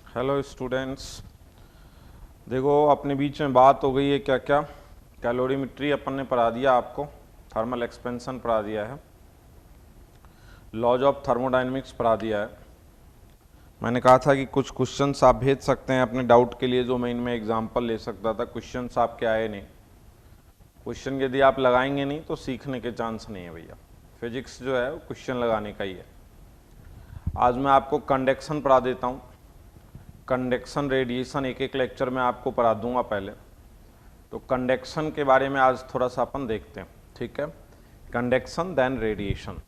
Hello students, देखो अपने बीच में बात हो गई है क्या क्या। कैलोरीमेट्री अपन ने पढ़ा दिया आपको, थर्मल एक्सपेंशन पढ़ा दिया है, लॉज ऑफ थर्मोडायनेमिक्स पढ़ा दिया है। मैंने कहा था कि कुछ क्वेश्चंस आप भेज सकते हैं अपने डाउट के लिए, जो मैं इनमें एग्जांपल ले सकता था। क्वेश्चंस आपके आए नहीं। क्वेश्चन यदि आप लगाएंगे नहीं तो सीखने के चांस नहीं है भैया। फिजिक्स जो है वो क्वेश्चन लगाने का ही है। आज मैं आपको कंडक्शन पढ़ा देता हूँ। कंडक्शन, रेडिएशन एक एक लेक्चर में आपको पढ़ा दूंगा पहले। तो कंडक्शन के बारे में आज थोड़ा सा अपन देखते हैं, ठीक है। कंडक्शन देन रेडिएशन,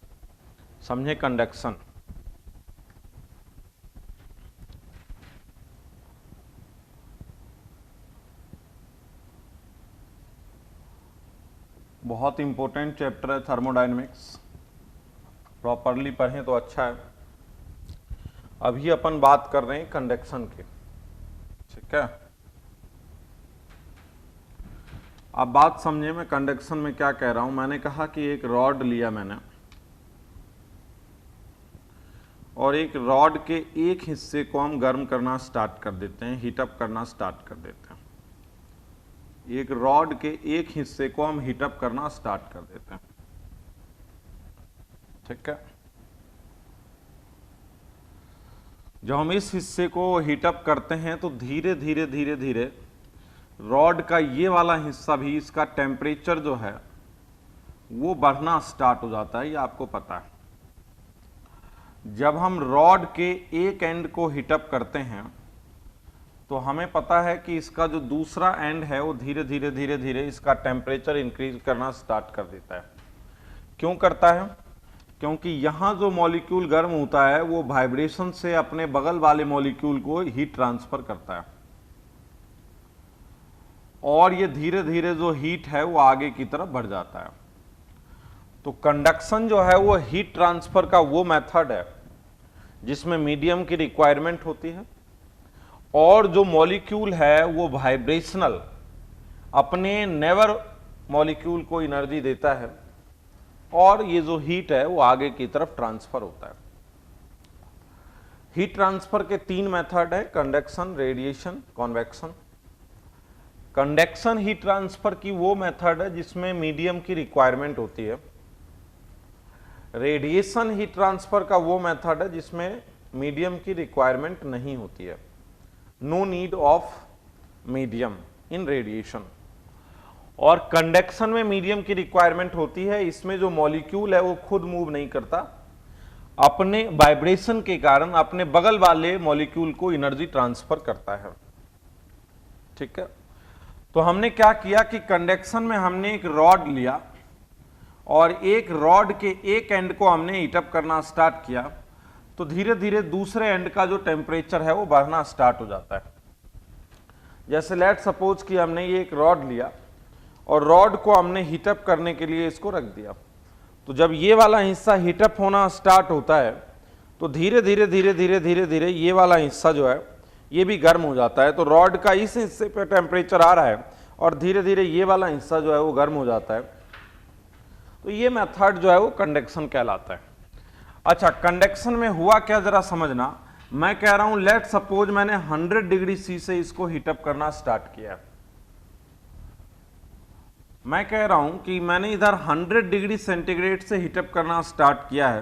समझे कंडक्शन। बहुत इंपॉर्टेंट चैप्टर है थर्मोडायनेमिक्स, प्रॉपरली पढ़ें तो अच्छा है। अभी अपन बात कर रहे हैं कंडक्शन की, ठीक है। अब बात समझे मैं कंडक्शन में क्या कह रहा हूं। मैंने कहा कि एक रॉड लिया मैंने, और एक रॉड के एक हिस्से को हम गर्म करना स्टार्ट कर देते हैं, हीटअप करना स्टार्ट कर देते हैं। एक रॉड के एक हिस्से को हम हीटअप करना स्टार्ट कर देते हैं, ठीक है। जब हम इस हिस्से को हीटअप करते हैं तो धीरे धीरे धीरे धीरे रॉड का ये वाला हिस्सा भी, इसका टेम्परेचर जो है वो बढ़ना स्टार्ट हो जाता है। ये आपको पता है। जब हम रॉड के एक एंड को हीटअप करते हैं तो हमें पता है कि इसका जो दूसरा एंड है वो धीरे धीरे धीरे धीरे इसका टेम्परेचर इंक्रीज करना स्टार्ट कर देता है। क्यों करता है? क्योंकि यहां जो मॉलिक्यूल गर्म होता है वो वाइब्रेशन से अपने बगल वाले मॉलिक्यूल को हीट ट्रांसफर करता है, और ये धीरे धीरे जो हीट है वो आगे की तरफ बढ़ जाता है। तो कंडक्शन जो है वो हीट ट्रांसफर का वो मेथड है जिसमें मीडियम की रिक्वायरमेंट होती है, और जो मॉलिक्यूल है वो वाइब्रेशनल अपने नेवर मॉलिक्यूल को एनर्जी देता है, और ये जो हीट है वो आगे की तरफ ट्रांसफर होता है। हीट ट्रांसफर के तीन मेथड है, conduction, radiation, convection. Conduction heat transfer की वो मेथड है जिसमें मीडियम की रिक्वायरमेंट होती है। रेडिएशन हीट ट्रांसफर का वो मेथड है जिसमें मीडियम की रिक्वायरमेंट नहीं होती है। No need of medium in radiation. और कंडक्शन में मीडियम की रिक्वायरमेंट होती है। इसमें जो मॉलिक्यूल है वो खुद मूव नहीं करता, अपने वाइब्रेशन के कारण अपने बगल वाले मॉलिक्यूल को एनर्जी ट्रांसफर करता है, ठीक है। तो हमने क्या किया कि कंडक्शन में हमने एक रॉड लिया और एक रॉड के एक एंड को हमने हीटअप करना स्टार्ट किया, तो धीरे धीरे दूसरे एंड का जो टेम्परेचर है वो बढ़ना स्टार्ट हो जाता है। जैसे लेट सपोज कि हमने ये एक रॉड लिया और रॉड को हमने हीटअप करने के लिए इसको रख दिया। तो जब ये वाला हिस्सा हीटअप होना स्टार्ट होता है तो धीरे धीरे धीरे धीरे धीरे धीरे ये वाला हिस्सा जो है ये भी गर्म हो जाता है। तो रॉड का इस हिस्से पे टेम्परेचर आ रहा है और धीरे धीरे ये वाला हिस्सा जो है वो गर्म हो जाता है। तो ये मेथड जो है वो कंडक्शन कहलाता है। अच्छा, कंडक्शन में हुआ क्या जरा समझना। मैं कह रहा हूं लेट सपोज मैंने 100 डिग्री सी से इसको हीटअप करना स्टार्ट किया। मैं कह रहा हूं कि मैंने इधर 100 डिग्री सेंटीग्रेड से हीटअप करना स्टार्ट किया है।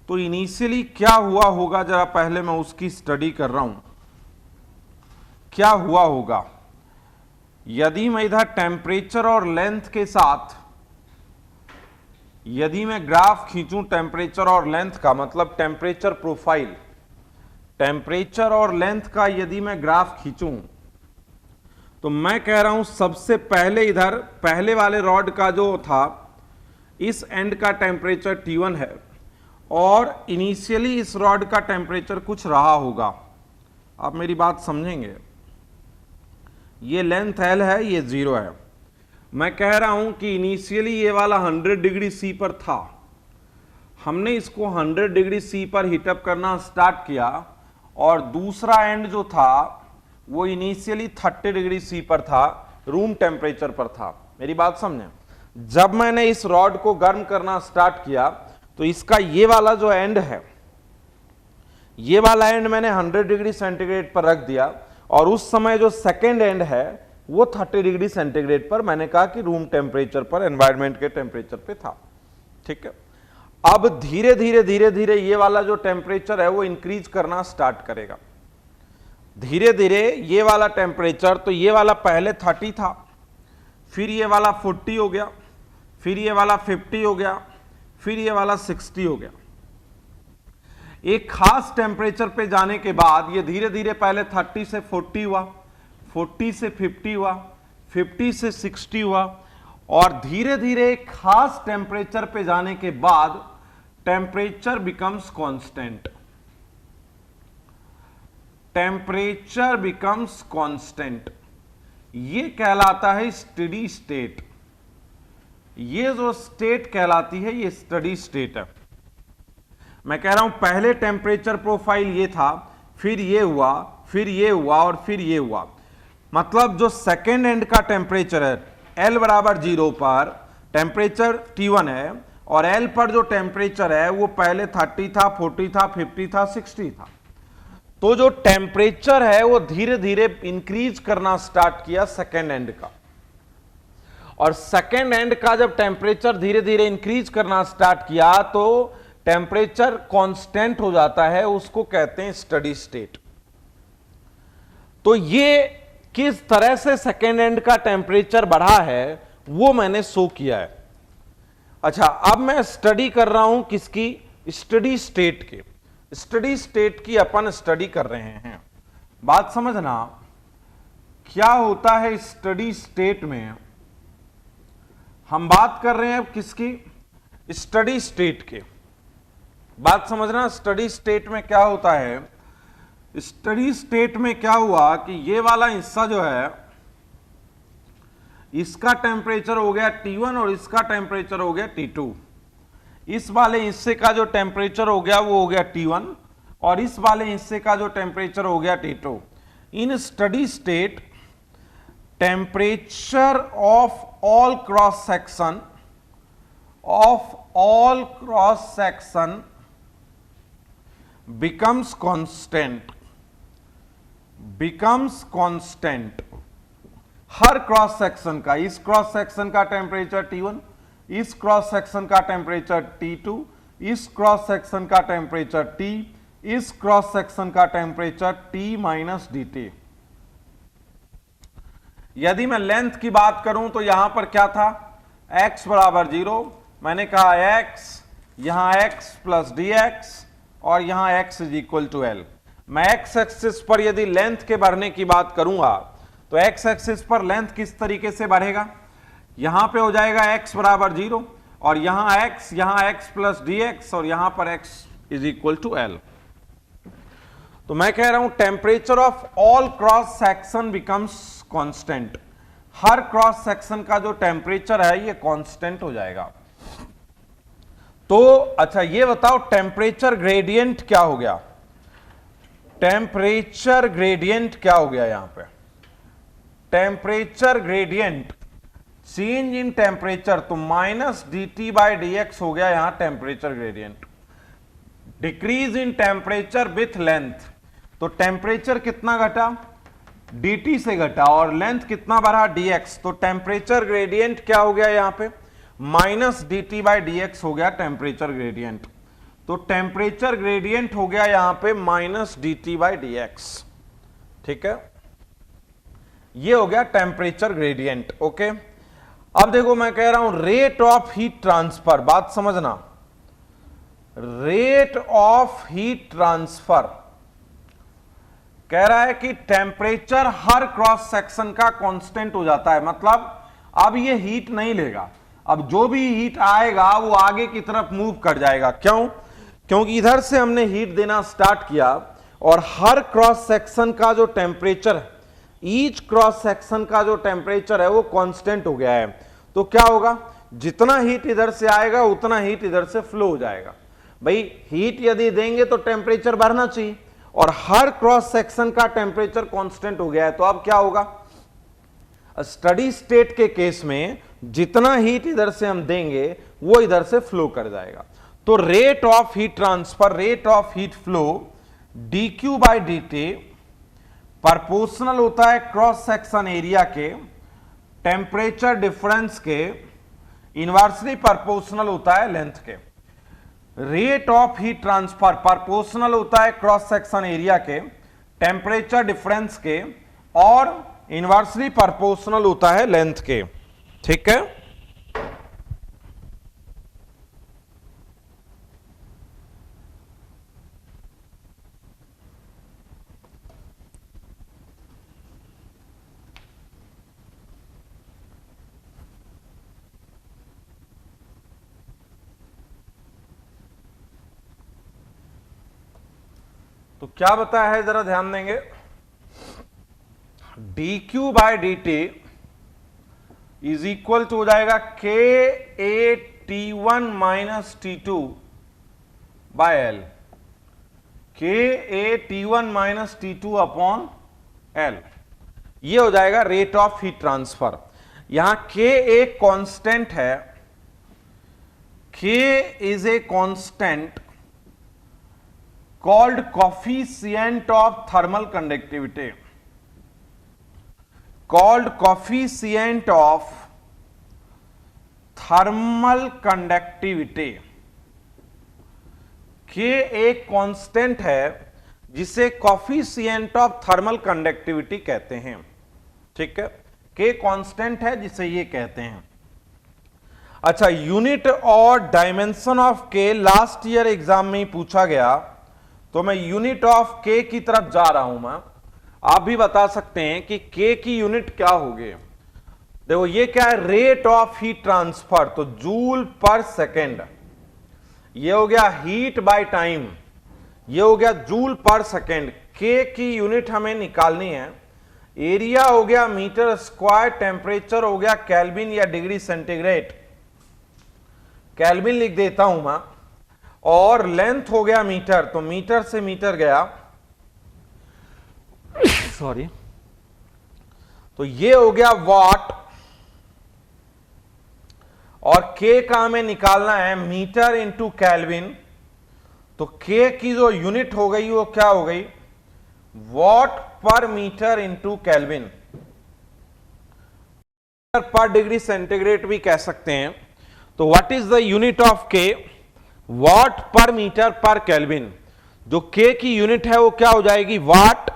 तो इनिशियली क्या हुआ होगा जरा पहले मैं उसकी स्टडी कर रहा हूं। क्या हुआ होगा यदि मैं इधर टेम्परेचर और लेंथ के साथ, यदि मैं ग्राफ खींचूं टेम्परेचर और लेंथ का, मतलब टेम्परेचर प्रोफाइल, टेम्परेचर और लेंथ का यदि मैं ग्राफ खींचूं, तो मैं कह रहा हूं सबसे पहले इधर पहले वाले रॉड का जो था इस एंड का टेम्परेचर T1 है, और इनिशियली इस रॉड का टेम्परेचर कुछ रहा होगा। आप मेरी बात समझेंगे। ये लेंथ L है, ये 0 है। मैं कह रहा हूं कि इनिशियली ये वाला 100 डिग्री सी पर था। हमने इसको 100 डिग्री सी पर हीटअप करना स्टार्ट किया, और दूसरा एंड जो था वो इनिशियली 30 डिग्री सी पर था, रूम टेम्परेचर पर था। मेरी बात समझें। जब मैंने इस रॉड को गर्म करना स्टार्ट किया तो इसका ये वाला जो एंड है, ये वाला एंड मैंने 100 डिग्री सेंटीग्रेड पर रख दिया और उस समय जो सेकेंड एंड है वो 30 डिग्री सेंटीग्रेड पर, मैंने कहा कि रूम टेम्परेचर पर, एनवायरनमेंट के टेम्परेचर पे था। ठीक है, अब धीरे धीरे धीरे धीरे ये वाला जो टेम्परेचर है वो इंक्रीज करना स्टार्ट करेगा। धीरे धीरे ये वाला टेम्परेचर, तो ये वाला पहले 30 था, फिर ये वाला 40 हो गया, फिर ये वाला 50 हो गया, फिर ये वाला 60 हो गया। एक खास टेम्परेचर पे जाने के बाद ये धीरे धीरे पहले 30 से 40 हुआ, 40 से 50 हुआ, 50 से 60 हुआ, और धीरे धीरे एक खास टेम्परेचर पे जाने के बाद temperature becomes constant. Temperature becomes constant, ये कहलाता है स्टडी स्टेट। ये जो स्टेट कहलाती है ये स्टडी स्टेट है। मैं कह रहा हूं पहले टेम्परेचर प्रोफाइल ये था, फिर ये हुआ, फिर ये हुआ और फिर ये हुआ। मतलब जो सेकेंड एंड का टेम्परेचर है L बराबर 0 पर टेम्परेचर T1 है, और L पर जो टेम्परेचर है वो पहले 30 था, 40 था, 50 था, 60 था। तो जो टेम्परेचर है वो धीरे धीरे इंक्रीज करना स्टार्ट किया सेकेंड एंड का, और सेकेंड एंड का जब टेम्परेचर धीरे धीरे इंक्रीज करना स्टार्ट किया तो टेम्परेचर कांस्टेंट हो जाता है, उसको कहते हैं स्टडी स्टेट। तो ये किस तरह से सेकेंड एंड का टेम्परेचर बढ़ा है वो मैंने शो किया है। अच्छा, अब मैं स्टडी कर रहा हूं किसकी? स्टडी स्टेट के। स्टडी स्टेट की अपन स्टडी कर रहे हैं। बात समझना, क्या होता है स्टडी स्टेट में? हम बात कर रहे हैं अब किसकी? स्टडी स्टेट के। बात समझना, स्टडी स्टेट में क्या होता है? स्टडी स्टेट में क्या हुआ कि ये वाला हिस्सा जो है इसका टेम्परेचर हो गया T1 और इसका टेम्परेचर हो गया T2। इस वाले हिस्से का जो टेम्परेचर हो गया वो हो गया T1 और इस वाले हिस्से का जो टेम्परेचर हो गया T2। In steady state temperature of all cross section becomes constant। Her cross section का, इस क्रॉस सेक्शन का टेम्परेचर T1, इस क्रॉस सेक्शन का टेम्परेचर T2, इस क्रॉस सेक्शन का टेम्परेचर T, इस क्रॉस सेक्शन का टेम्परेचर T माइनस dt। यदि मैं लेंथ की बात करूं तो यहां पर क्या था? x बराबर 0, मैंने कहा x, यहां x प्लस dx और यहां x is equal to L। मैं x एक्सिस पर यदि लेंथ के बढ़ने की बात करूंगा तो x एक्सिस पर लेंथ किस तरीके से बढ़ेगा? यहां पे हो जाएगा x बराबर 0 और यहां x प्लस dx और यहां पर x is equal to L। तो मैं कह रहा हूं temperature of all cross section becomes constant. हर क्रॉस सेक्शन का जो टेम्परेचर है ये कांस्टेंट हो जाएगा। तो अच्छा, ये बताओ टेम्परेचर ग्रेडियंट क्या हो गया? टेम्परेचर ग्रेडियंट क्या हो गया? यहां पे temperature gradient, change in temperature, तो माइनस dt बाई dx हो गया यहां temperature gradient. Decrease in temperature with length, तो टेम्परेचर कितना घटा? dt से घटा, और लेंथ कितना बढ़ा? dx। तो टेम्परेचर ग्रेडियंट क्या हो गया यहां पे? माइनस dt बाई dx हो गया टेम्परेचर ग्रेडियंट। तो टेम्परेचर ग्रेडियंट हो गया यहां पे माइनस dt बाई dx। ठीक है, ये हो गया टेम्परेचर ग्रेडियंट। ओके, अब देखो मैं कह रहा हूं रेट ऑफ हीट ट्रांसफर। बात समझना, रेट ऑफ हीट ट्रांसफर कह रहा है कि टेम्परेचर हर क्रॉस सेक्शन का कांस्टेंट हो जाता है। मतलब अब ये हीट नहीं लेगा, अब जो भी हीट आएगा वो आगे की तरफ मूव कर जाएगा। क्यों? क्योंकि इधर से हमने हीट देना स्टार्ट किया और हर क्रॉस सेक्शन का जो टेम्परेचर है, ईच क्रॉस सेक्शन का जो टेम्परेचर है वो कांस्टेंट हो गया है। तो क्या होगा? जितना हीट इधर से आएगा उतना हीट इधर से फ्लो हो जाएगा। भाई हीट यदि देंगे तो टेम्परेचर बढ़ना चाहिए, और हर क्रॉस सेक्शन का टेम्परेचर कांस्टेंट हो गया है। तो अब क्या होगा? स्टडी स्टेट के केस में जितना हीट इधर से हम देंगे वो इधर से फ्लो कर जाएगा। तो rate of heat transfer, rate of heat flow D Q by D T proportional होता है क्रॉस सेक्शन एरिया के टेम्परेचर डिफरेंस के, इनवर्सली प्रोपोर्शनल होता है लेंथ के। Rate of heat transfer proportional होता है क्रॉस सेक्शन एरिया के टेम्परेचर डिफरेंस के और इनवर्सली प्रोपोर्शनल होता है लेंथ के। ठीक है, तो क्या बताया है जरा ध्यान देंगे। D Q by D T is equal to हो जाएगा K A T one minus T two by L, K A T one minus T two upon L, ये हो जाएगा रेट ऑफ हीट ट्रांसफर। यहां के एक कांस्टेंट है, के is a constant called coefficient of thermal conductivity, called coefficient of thermal conductivity। के एक कांस्टेंट है जिसे coefficient of thermal conductivity कहते हैं। ठीक है, के कांस्टेंट है जिसे ये कहते हैं। अच्छा, यूनिट और डायमेंशन ऑफ के लास्ट ईयर एग्जाम में ही पूछा गया, तो मैं यूनिट ऑफ के की तरफ जा रहा हूं। मैं आप भी बता सकते हैं कि के की यूनिट क्या होगी। देखो ये क्या है, रेट ऑफ हीट ट्रांसफर, तो जूल पर सेकेंड। ये हो गया हीट बाय टाइम, ये हो गया जूल पर सेकेंड। के की यूनिट हमें निकालनी है। एरिया हो गया मीटर स्क्वायर, टेम्परेचर हो गया केल्विन या डिग्री सेंटीग्रेड, केल्विन लिख देता हूं मैं, और लेंथ हो गया मीटर, तो मीटर से मीटर गया सॉरी, तो ये हो गया वाट, और के का हमें निकालना है मीटर इंटू केल्विन, तो के की जो यूनिट हो गई वो क्या हो गई, वॉट पर मीटर इंटू केल्विन, पर डिग्री सेंटीग्रेड भी कह सकते हैं। तो what is the unit of के, वाट पर मीटर पर केल्विन। जो के की यूनिट है वो क्या हो जाएगी, वाट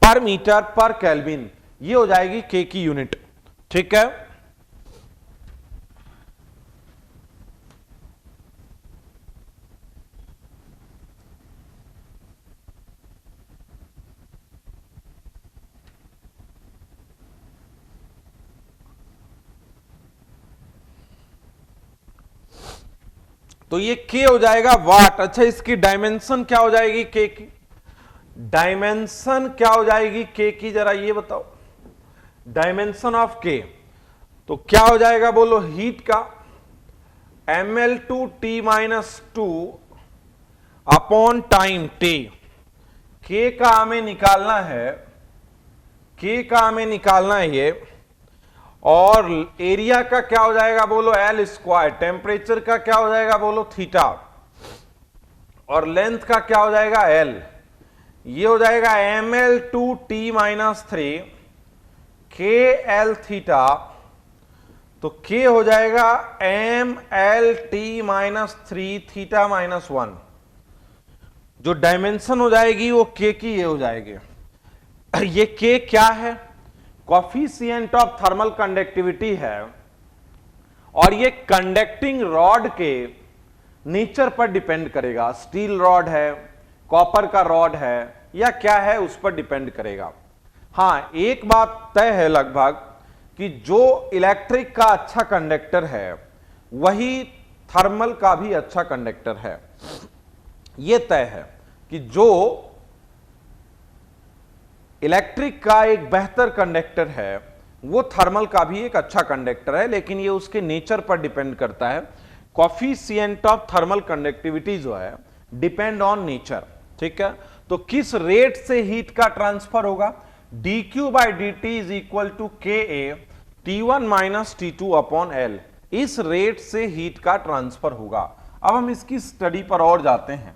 पर मीटर पर केल्विन, ये हो जाएगी के की यूनिट। ठीक है, तो ये के हो जाएगा वाट। अच्छा, इसकी डायमेंशन क्या हो जाएगी, के की डायमेंशन क्या हो जाएगी के की, जरा ये बताओ। डायमेंशन ऑफ के तो क्या हो जाएगा बोलो, हीट का ml2t minus two upon time t। के का हमें निकालना है, के का हमें निकालना है ये, और एरिया का क्या हो जाएगा बोलो एल स्क्वायर, टेम्परेचर का क्या हो जाएगा बोलो थीटा, और लेंथ का क्या हो जाएगा एल। ये हो जाएगा ml2t माइनस थ्री के एल थीटा, तो के हो जाएगा mlt minus three theta minus one. जो डायमेंशन हो जाएगी वो के की ये हो जाएगी। ये के क्या है, कोफिशिएंट ऑफ थर्मल कंडक्टिविटी है, और ये कंडक्टिंग रॉड के नेचर पर डिपेंड करेगा। स्टील रॉड है, कॉपर का रॉड है, या क्या है उस पर डिपेंड करेगा। हां, एक बात तय है लगभग कि जो इलेक्ट्रिक का अच्छा कंडक्टर है वही थर्मल का भी अच्छा कंडक्टर है। यह तय है कि जो इलेक्ट्रिक का एक बेहतर कंडक्टर है वो थर्मल का भी एक अच्छा कंडक्टर है, लेकिन ये उसके नेचर पर डिपेंड करता है। कोफिशिएंट ऑफ थर्मल कंडक्टिविटी जो है डिपेंड ऑन नेचर। ठीक है, तो किस रेट से हीट का ट्रांसफर होगा, D Q by D T is equal to K A T one minus T two upon L. इस रेट से हीट का ट्रांसफर होगा। अब हम इसकी स्टडी पर और जाते हैं।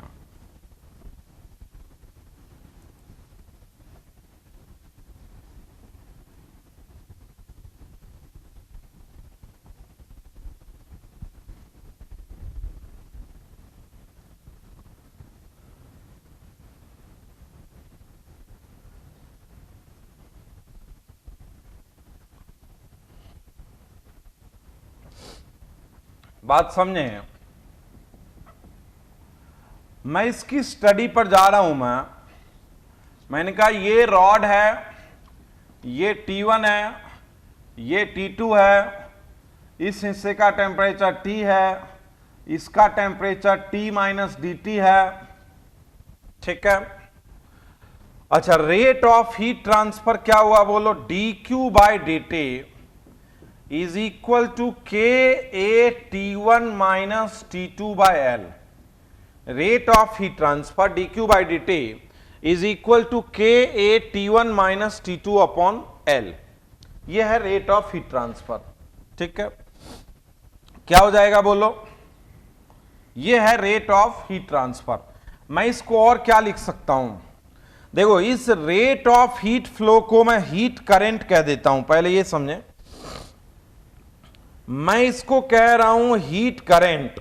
बात समझे? मैं इसकी स्टडी पर जा रहा हूं। मैंने कहा ये रॉड है, ये T1 है, ये T2 है, इस हिस्से का टेम्परेचर T है, इसका टेम्परेचर T माइनस dt है, ठीक है। अच्छा, रेट ऑफ हीट ट्रांसफर क्या हुआ बोलो? dq by dt is equal to k a T1 minus T2 by L। Rate of heat transfer dq by dt is equal to k a T1 minus T2 upon L। यह है rate of heat transfer, ठीक है। क्या हो जाएगा बोलो? यह है रेट ऑफ हीट ट्रांसफर। मैं इसको और क्या लिख सकता हूं? देखो, इस रेट ऑफ हीट फ्लो को मैं हीट करंट कह देता हूं। पहले ये समझे, मैं इसको कह रहा हूं हीट करंट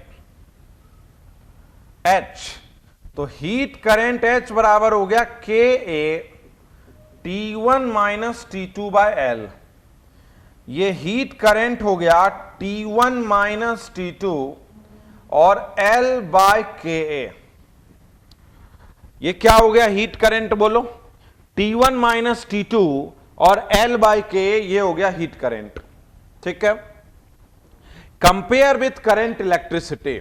H। तो हीट करंट H बराबर हो गया K A T1 minus T2 by L। ये हीट करंट हो गया T1 माइनस T2 और L बाय KA। ये क्या हो गया हीट करंट बोलो? T1 माइनस T2 और L बाय KA, ये हो गया हीट करंट, ठीक है। Compare with current electricity,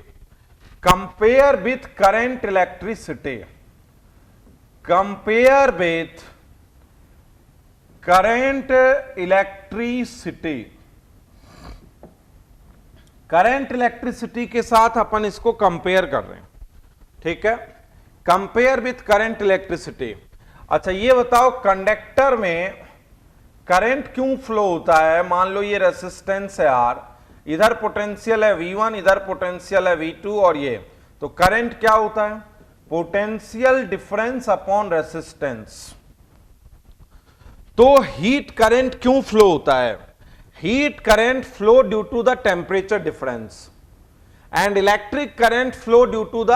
compare with current electricity, compare with current electricity. Current electricity के साथ अपन इसको कंपेयर कर रहे हैं, ठीक है। Compare with current electricity. अच्छा, ये बताओ कंडक्टर में करंट क्यों फ्लो होता है? मान लो ये रेसिस्टेंस है R, इधर पोटेंशियल है V1, इधर पोटेंशियल है V2 और ये, तो करंट क्या होता है? Potential difference upon resistance. तो हीट करंट क्यों फ्लो होता है? Heat current flow due to the temperature difference and electric current flow due to the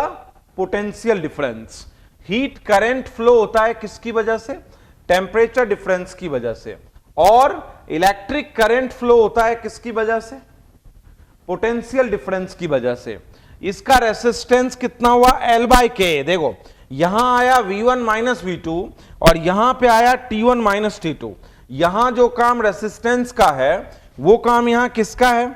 potential difference. Heat current flow होता है किसकी वजह से? टेम्परेचर डिफरेंस की वजह से। और इलेक्ट्रिक करंट फ्लो होता है किसकी वजह से? पोटेंशियल डिफरेंस की वजह से। इसका रेसिस्टेंस कितना हुआ? L by K। देखो, यहां आया V1 माइनस V2 और यहां पे आया T1 माइनस T2। यहां जो काम रेसिस्टेंस का है, वो काम यहां किसका है?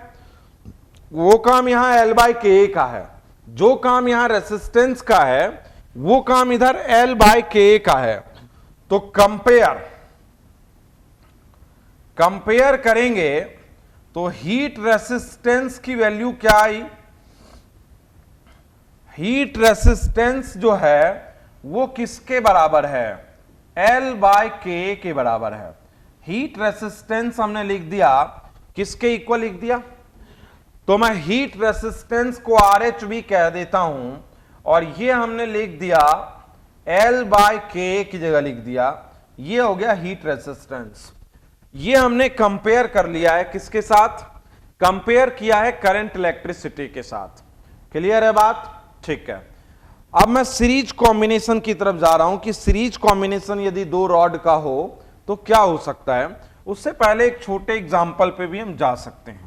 वो काम यहां L बाय KA का है। जो काम यहां रेसिस्टेंस का है, वो काम इधर L बाय KA का है। तो कंपेयर करेंगे तो हीट रेसिस्टेंस की वैल्यू क्या आई? हीट रेसिस्टेंस जो है वो किसके बराबर है? L बाय KA के बराबर है। हीट रेसिस्टेंस हमने लिख दिया, किसके इक्वल लिख दिया? तो मैं हीट रेसिस्टेंस को RH भी कह देता हूं और ये हमने लिख दिया L बाय KA की जगह लिख दिया। ये हो गया हीट रेसिस्टेंस। ये हमने कंपेयर कर लिया है किसके साथ? कंपेयर किया है करंट इलेक्ट्रिसिटी के साथ। क्लियर है बात? ठीक है। अब मैं सीरीज कॉम्बिनेशन की तरफ जा रहा हूं कि सीरीज कॉम्बिनेशन यदि दो रॉड का हो तो क्या हो सकता है। उससे पहले एक छोटे एग्जांपल पे भी हम जा सकते हैं।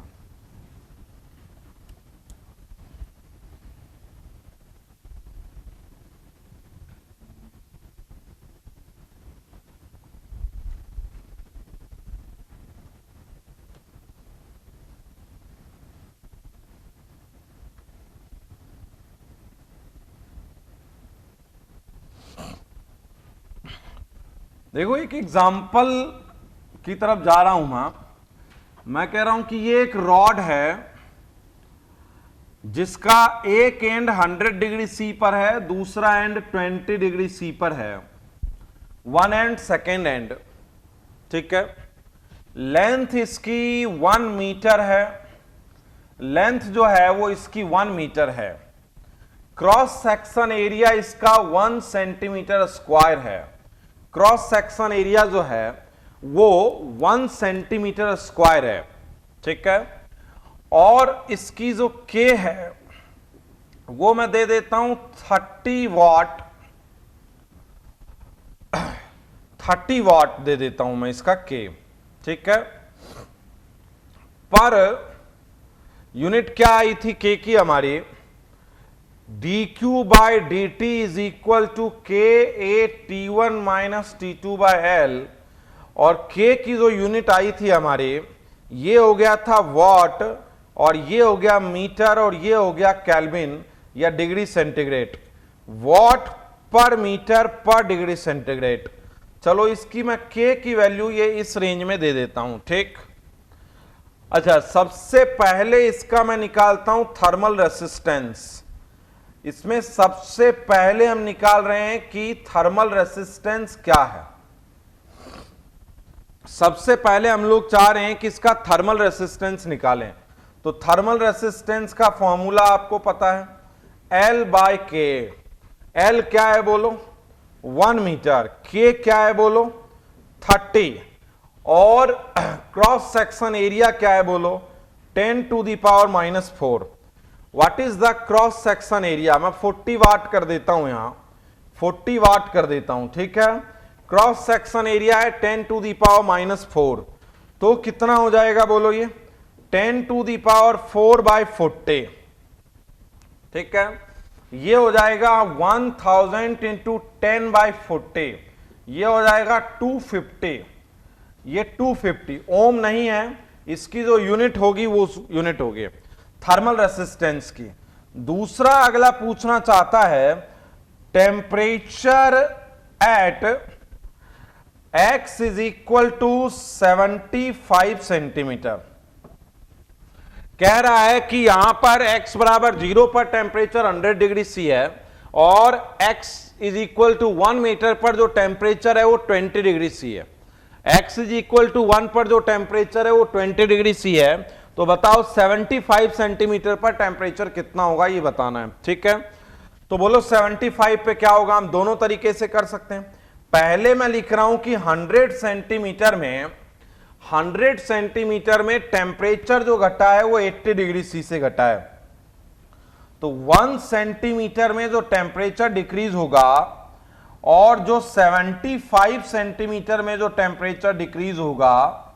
देखो, एक एग्जाम्पल की तरफ जा रहा हूं। मैं कह रहा हूं कि ये एक रॉड है जिसका एक एंड 100 डिग्री सी पर है, दूसरा एंड 20 डिग्री सी पर है, वन एंड सेकेंड एंड, ठीक है। लेंथ इसकी 1 मीटर है। लेंथ जो है वो इसकी 1 मीटर है। क्रॉस सेक्शन एरिया इसका 1 सेंटीमीटर स्क्वायर है। क्रॉस सेक्शन एरिया जो है वो 1 सेंटीमीटर स्क्वायर है, ठीक है। और इसकी जो K है वो मैं दे देता हूं 30 वाट। 30 वाट दे देता हूं मैं इसका K, ठीक है। पर यूनिट क्या आई थी के की हमारी, dq by dt is equal to K A T1 minus T2 by L, और k की जो यूनिट आई थी हमारी, ये हो गया था वॉट, और ये हो गया मीटर, और ये हो गया केल्विन या डिग्री सेंटीग्रेड, वॉट पर मीटर पर डिग्री सेंटीग्रेड। चलो इसकी मैं k की वैल्यू ये इस रेंज में दे देता हूं, ठीक। अच्छा, सबसे पहले इसका मैं निकालता हूं थर्मल रेसिस्टेंस। इसमें सबसे पहले हम निकाल रहे हैं कि थर्मल रेसिस्टेंस क्या है। सबसे पहले हम लोग चाह रहे हैं कि इसका थर्मल रेसिस्टेंस निकालें। तो थर्मल रेसिस्टेंस का फॉर्मूला आपको पता है, L बाय के। L क्या है बोलो, 1 मीटर, K क्या है बोलो 30, और क्रॉस सेक्शन एरिया क्या है बोलो 10 to the power minus 4। What is the cross section area, मैं 40 वाट कर देता हूं, यहां 40 वाट कर देता हूं, ठीक है। क्रॉस सेक्शन एरिया है 10 टू दी पावर माइनस 4, तो कितना हो जाएगा बोलो ये 10 टू दी पावर 4 बाय 40, ठीक है। ये हो जाएगा 1000 इंटू 10 बाय 40, ये हो जाएगा 250, ये 250 ओम नहीं है, इसकी जो यूनिट होगी वो यूनिट होगी थर्मल रेसिस्टेंस की। दूसरा अगला पूछना चाहता है temperature at x is equal to 75 centimetre. कह रहा है कि यहां पर x बराबर 0 पर टेम्परेचर 100 डिग्री सी है, और x is equal to 1 metre पर जो टेम्परेचर है वो 20 डिग्री सी है। x इज इक्वल टू 1 पर जो टेम्परेचर है वो 20 डिग्री सी है, तो बताओ 75 सेंटीमीटर पर टेम्परेचर कितना होगा ये बताना है, ठीक है। तो बोलो 75 पे क्या होगा, हम दोनों तरीके से कर सकते हैं। पहले मैं लिख रहा हूं कि 100 सेंटीमीटर में टेम्परेचर जो घटा है वो 80 डिग्री सी से घटा है, तो 1 सेंटीमीटर में जो टेम्परेचर डिक्रीज होगा, और जो 75 सेंटीमीटर में जो टेम्परेचर डिक्रीज होगा,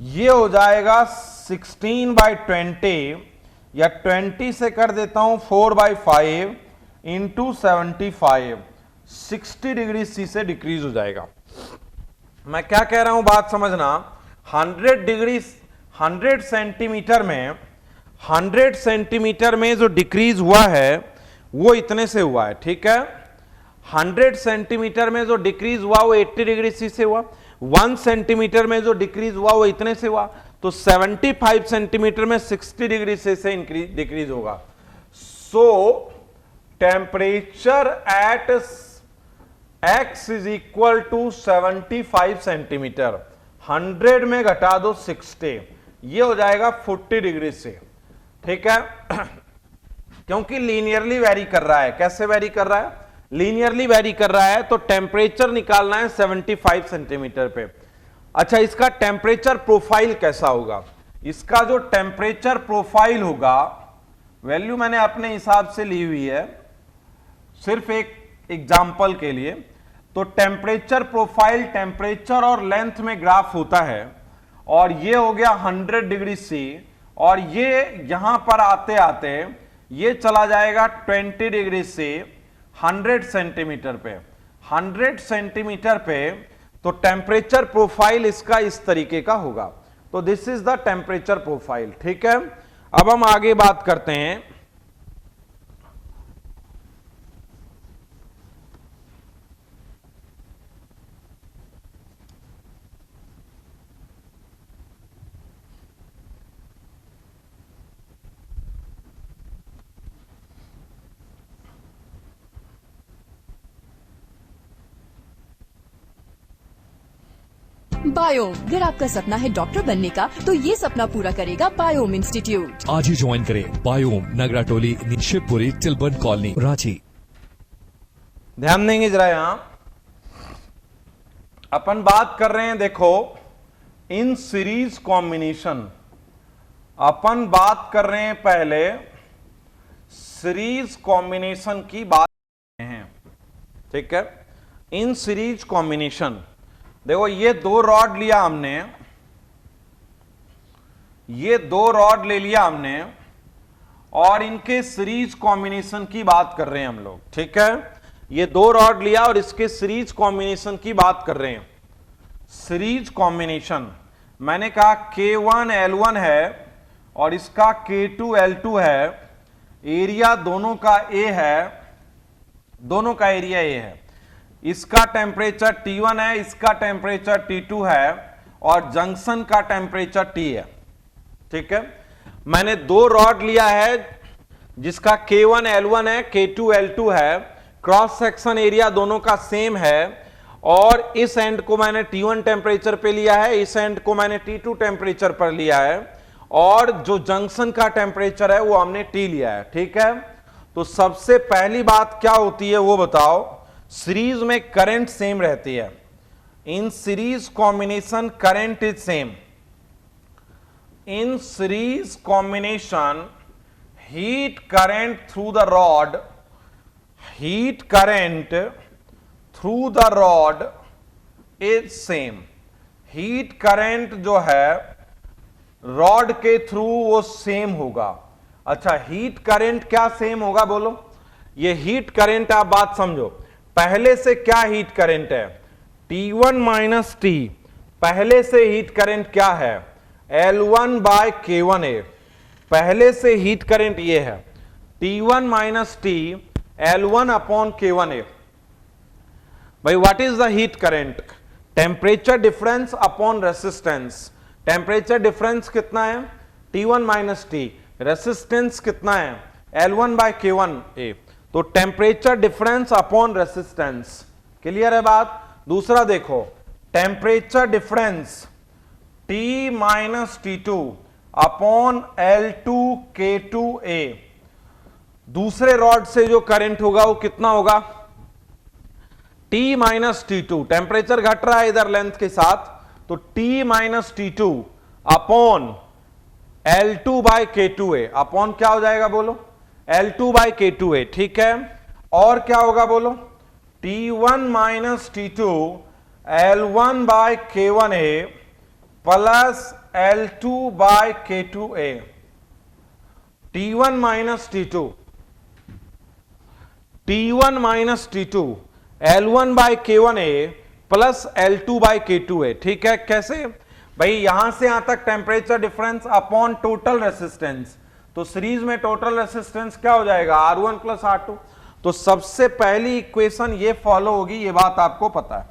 ये हो जाएगा 16 बाई 20, या 20 से कर देता हूं 4 बाई 5 इंटू 75, 60 डिग्री सी से डिक्रीज हो जाएगा। मैं क्या कह रहा हूं बात समझना, 100 सेंटीमीटर में जो डिक्रीज हुआ है वो इतने से हुआ है, ठीक है। 100 सेंटीमीटर में जो डिक्रीज हुआ वो 80 डिग्री सी से हुआ, 1 सेंटीमीटर में जो डिक्रीज हुआ वो इतने से हुआ, तो 75 सेंटीमीटर में 60 डिग्री से डिक्रीज होगा। So temperature at x is equal to 75 centimetre, 100 में घटा दो 60, ये हो जाएगा 40 डिग्री से, ठीक है। क्योंकि लीनियरली वेरी कर रहा है। कैसे वेरी कर रहा है, लीनियरली वेरी कर रहा है, तो टेम्परेचर निकालना है 75 सेंटीमीटर पे। अच्छा, इसका टेम्परेचर प्रोफाइल कैसा होगा, इसका जो टेम्परेचर प्रोफाइल होगा, वैल्यू मैंने अपने हिसाब से ली हुई है सिर्फ एक एग्जाम्पल के लिए। तो टेम्परेचर प्रोफाइल टेम्परेचर और लेंथ में ग्राफ होता है, और ये हो गया 100 डिग्री सी, और ये यहां पर आते आते ये चला जाएगा 20 डिग्री से 100 सेंटीमीटर पे, 100 सेंटीमीटर पे, तो टेम्परेचर प्रोफाइल इसका इस तरीके का होगा। तो this is the temperature profile, ठीक है। अब हम आगे बात करते हैं, बायोम, अगर आपका सपना है डॉक्टर बनने का, तो ये सपना पूरा करेगा बायोम इंस्टीट्यूट। आज ही ज्वाइन करें बायोम, नगरा टोली, शिवपुरी, तिलबन कॉलोनी, रांची। ध्यान देंगे जरा, यहां अपन बात कर रहे हैं, देखो इन सीरीज कॉम्बिनेशन, अपन बात कर रहे हैं पहले सीरीज कॉम्बिनेशन की बात कर रहे हैं, ठीक है। इन सीरीज कॉम्बिनेशन, देखो ये 2 रॉड लिया हमने, ये दो रॉड ले लिया हमने और इनके सीरीज कॉम्बिनेशन की बात कर रहे हैं हम लोग, ठीक है। ये दो रॉड लिया और इसके सीरीज कॉम्बिनेशन की बात कर रहे हैं। सीरीज कॉम्बिनेशन मैंने कहा K1L1 है और इसका K2L2 है, एरिया दोनों का A है, दोनों का एरिया A है। इसका टेम्परेचर T1 है, इसका टेम्परेचर T2 है और जंक्शन का टेम्परेचर T है, ठीक है। मैंने दो रॉड लिया है जिसका K1L1 है, K2L2 है, क्रॉस सेक्शन एरिया दोनों का सेम है और इस एंड को मैंने T1 टेम्परेचर पे लिया है, इस एंड को मैंने T2 टेम्परेचर पर लिया है और जो जंक्शन का टेम्परेचर है वो हमने T लिया है, ठीक है। तो सबसे पहली बात क्या होती है वो बताओ। सीरीज में करंट सेम रहती है, in series combination current is same. In series combination heat current through the rod, heat current through the rod is same. Heat current जो है रॉड के थ्रू वो सेम होगा। अच्छा, हीट करंट क्या सेम होगा बोलो। ये हीट करंट आप बात समझो, पहले से क्या हीट करंट है T1 माइनस T, पहले से हीट करंट क्या है L1 बाय K1A, पहले से हीट करंट ये है T1 minus T L1 upon K1A। भाई what is the heat current, temperature difference upon resistance. Temperature difference कितना है T1 माइनस T, रेसिस्टेंस कितना है L1 बाय K1A, तो temperature difference upon resistance. Clear है बात। दूसरा देखो, temperature difference T minus T2 upon L2 K2A, दूसरे रॉड से जो करंट होगा वो कितना होगा T माइनस T2, टेम्परेचर घट रहा है इधर लेंथ के साथ, तो T minus T2 upon L2 by K2A, upon क्या हो जाएगा बोलो L2 बाय K2A, ठीक है। और क्या होगा बोलो T1 minus T2 L1 by K1A plus L2 by K2A। T1 minus T2, T1 minus T2 L1 by K1A plus L2 by K2A, ठीक है। कैसे भाई, यहां से यहां तक temperature difference upon total resistance, तो सीरीज में टोटल रेसिस्टेंस क्या हो जाएगा R1 प्लस R2। तो सबसे पहली इक्वेशन ये फॉलो होगी, ये बात आपको पता है।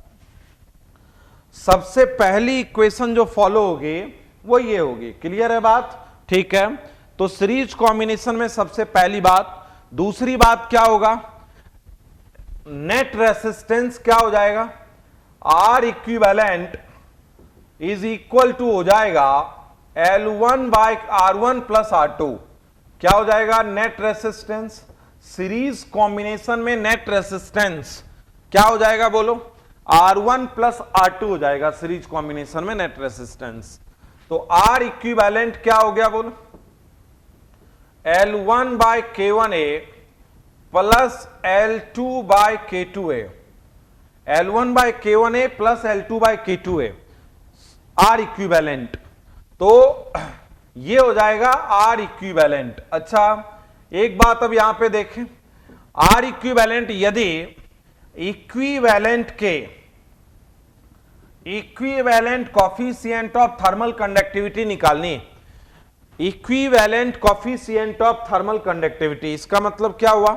सबसे पहली इक्वेशन जो फॉलो होगी वो ये होगी। क्लियर है बात, ठीक है। तो सीरीज कॉम्बिनेशन में सबसे पहली बात। दूसरी बात क्या होगा, नेट रेसिस्टेंस क्या हो जाएगा R equivalent is equal to हो जाएगा L1 bye R1 plus R2। क्या हो जाएगा नेट रेसिस्टेंस, सीरीज कॉम्बिनेशन में नेट रेसिस्टेंस क्या हो जाएगा बोलो R1 प्लस R2 हो जाएगा सीरीज कॉम्बिनेशन में नेट रेसिस्टेंस। तो R इक्विवेलेंट क्या हो गया बोलो L1 by K1A plus L2 by K2A, L1 by K1A plus L2 by K2A, R equivalent. तो ये हो जाएगा R इक्विवेलेंट। अच्छा, एक बात अब यहां पे देखें, R इक्विवेलेंट यदि equivalent K equivalent coefficient of thermal conductivity निकालनी, equivalent coefficient of thermal conductivity, इसका मतलब क्या हुआ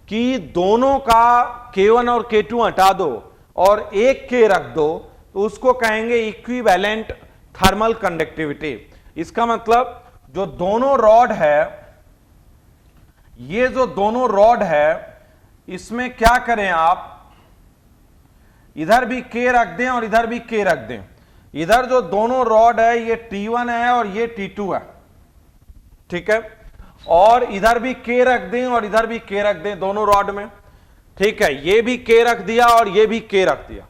कि दोनों का K1 और K2 हटा दो और एक K रख दो, तो उसको कहेंगे इक्विवेलेंट थर्मल कंडक्टिविटी। इसका मतलब जो दोनों रॉड है, ये जो दोनों रॉड है, इसमें क्या करें आप, इधर भी K रख दें और इधर भी K रख दें। इधर जो दोनों रॉड है ये T1 है और ये T2 है, ठीक है। और इधर भी K रख दें और इधर भी K रख दें दोनों रॉड में, ठीक है। ये भी K रख दिया और ये भी K रख दिया,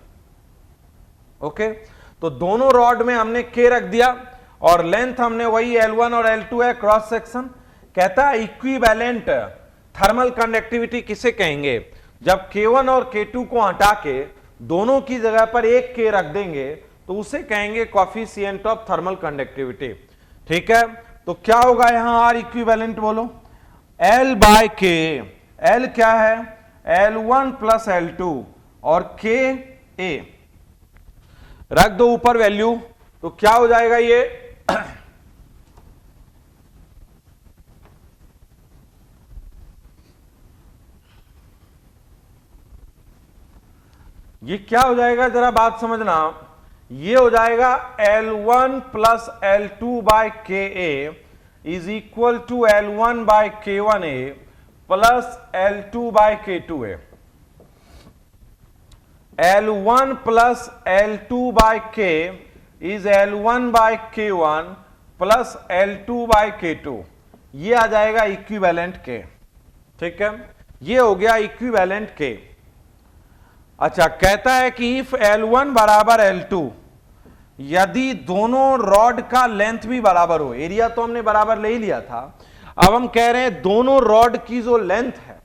ओके। तो दोनों रॉड में हमने K रख दिया और लेंथ हमने वही L1 और L2 है, क्रॉस सेक्शन। कहता है इक्विवेलेंट थर्मल कंडक्टिविटी किसे कहेंगे, जब K1 और K2 को हटा के दोनों की जगह पर एक K रख देंगे तो उसे कहेंगे कॉफिशिएंट ऑफ थर्मल कंडक्टिविटी। ठीक है, तो क्या होगा यहां आर इक्विवेलेंट बोलो, L बाय के, L क्या है, L1 प्लस L2 और K A, रख दो ऊपर वैल्यू, तो क्या हो जाएगा ये ये क्या हो जाएगा, जरा बात समझना, ये हो जाएगा L1 plus L2 by K A is equal to L1 by K1A plus L2 by K2A। L1 plus L2 by K is L1 by K1 plus L2 by K2, ये आ जाएगा इक्विवेलेंट के। ठीक है, ये हो गया इक्विवेलेंट के। अच्छा, कहता है कि इफ L1 बराबर L2, यदि दोनों रॉड का लेंथ भी बराबर हो, एरिया तो हमने बराबर ले ही लिया था, अब हम कह रहे हैं दोनों रॉड की जो लेंथ है,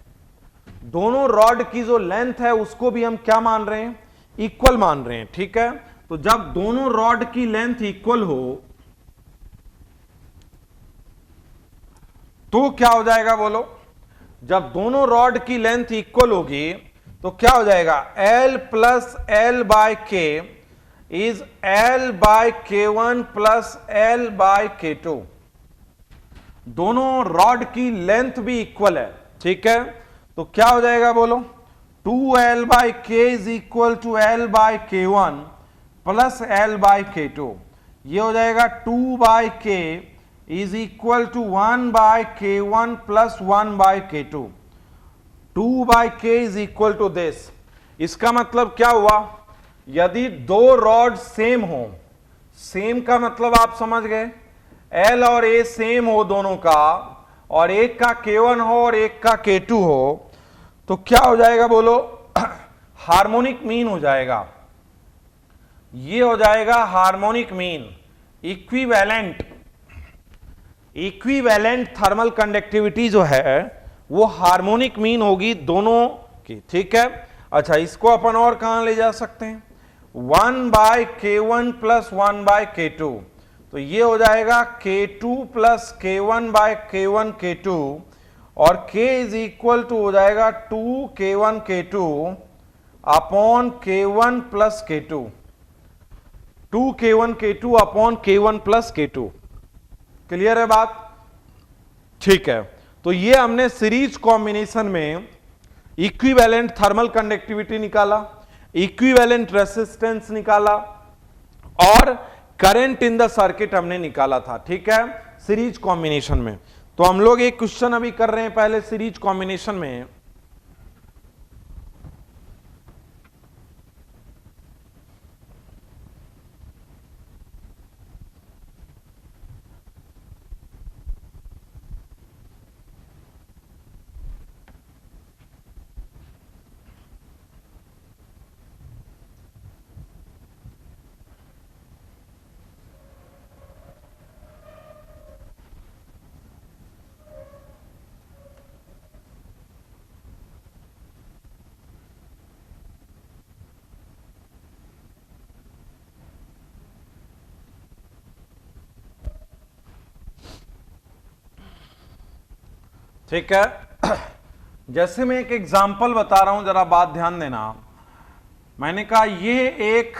दोनों रॉड की जो लेंथ है उसको भी हम क्या मान रहे हैं, इक्वल मान रहे हैं। ठीक है, तो जब दोनों रॉड की लेंथ इक्वल हो तो क्या हो जाएगा बोलो, जब दोनों रॉड की लेंथ इक्वल होगी तो क्या हो जाएगा, L plus L by K is L by K1 plus L by K2, दोनों रॉड की लेंथ भी इक्वल है। ठीक है, तो क्या हो जाएगा बोलो, 2L by K is equal to L by K1 plus L by K2, ये हो जाएगा 2 by K is equal to 1 by K1 plus 1 by K2, 2 by K is equal to this. इसका मतलब क्या हुआ, यदि दो रॉड सेम हो, सेम का मतलब आप समझ गए, L और A सेम हो दोनों का, और एक का K1 हो और एक का K2 हो, तो क्या हो जाएगा बोलो, हार्मोनिक मीन हो जाएगा, ये हो जाएगा harmonic mean. Equivalent, equivalent thermal conductivity जो है वो हार्मोनिक मीन होगी दोनों की। ठीक है, अच्छा इसको अपन और कहां ले जा सकते हैं, 1 by K1 plus 1 by K2, तो ये हो जाएगा K2 plus K1 bye K1 K2, और K इज इक्वल टू हो जाएगा 2 K1 K2 upon K1 plus K2, 2 K1 K2 upon K1 plus K2। Clear है बात? ठीक है, तो ये हमने सीरीज कॉम्बिनेशन में इक्विवेलेंट थर्मल कंडक्टिविटी निकाला, इक्विवेलेंट रेसिस्टेंस निकाला, और करंट इन द सर्किट हमने निकाला था। ठीक है, सीरीज कॉम्बिनेशन में। तो हम लोग एक क्वेश्चन अभी कर रहे हैं पहले सीरीज कॉम्बिनेशन में। ठीक है, जैसे मैं एक एग्जांपल बता रहा हूं, जरा बात ध्यान देना। मैंने कहा ये एक,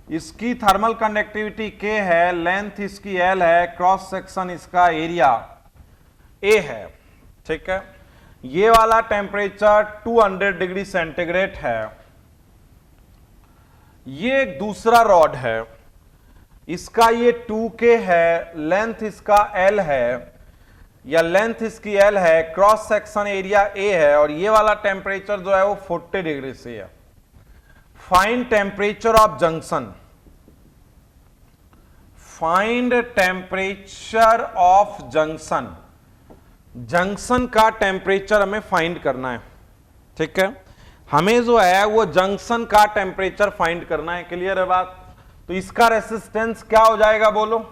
इसकी थर्मल कंडक्टिविटी K है, लेंथ इसकी L है, क्रॉस सेक्शन इसका एरिया A है। ठीक है, ये वाला टेम्परेचर 200 डिग्री सेंटीग्रेड है। ये एक दूसरा रॉड है, इसका ये 2K है, लेंथ इसका L है, या लेंथ इसकी L है, क्रॉस सेक्शन एरिया A है, और ये वाला टेम्परेचर जो है वो 40 डिग्री से है। Find temperature of junction, find temperature of junction, junction का टेम्परेचर हमें फाइंड करना है। ठीक है, हमें जो है वो जंक्शन का टेम्परेचर फाइंड करना है। क्लियर है बात? तो इसका रेसिस्टेंस क्या हो जाएगा बोलो,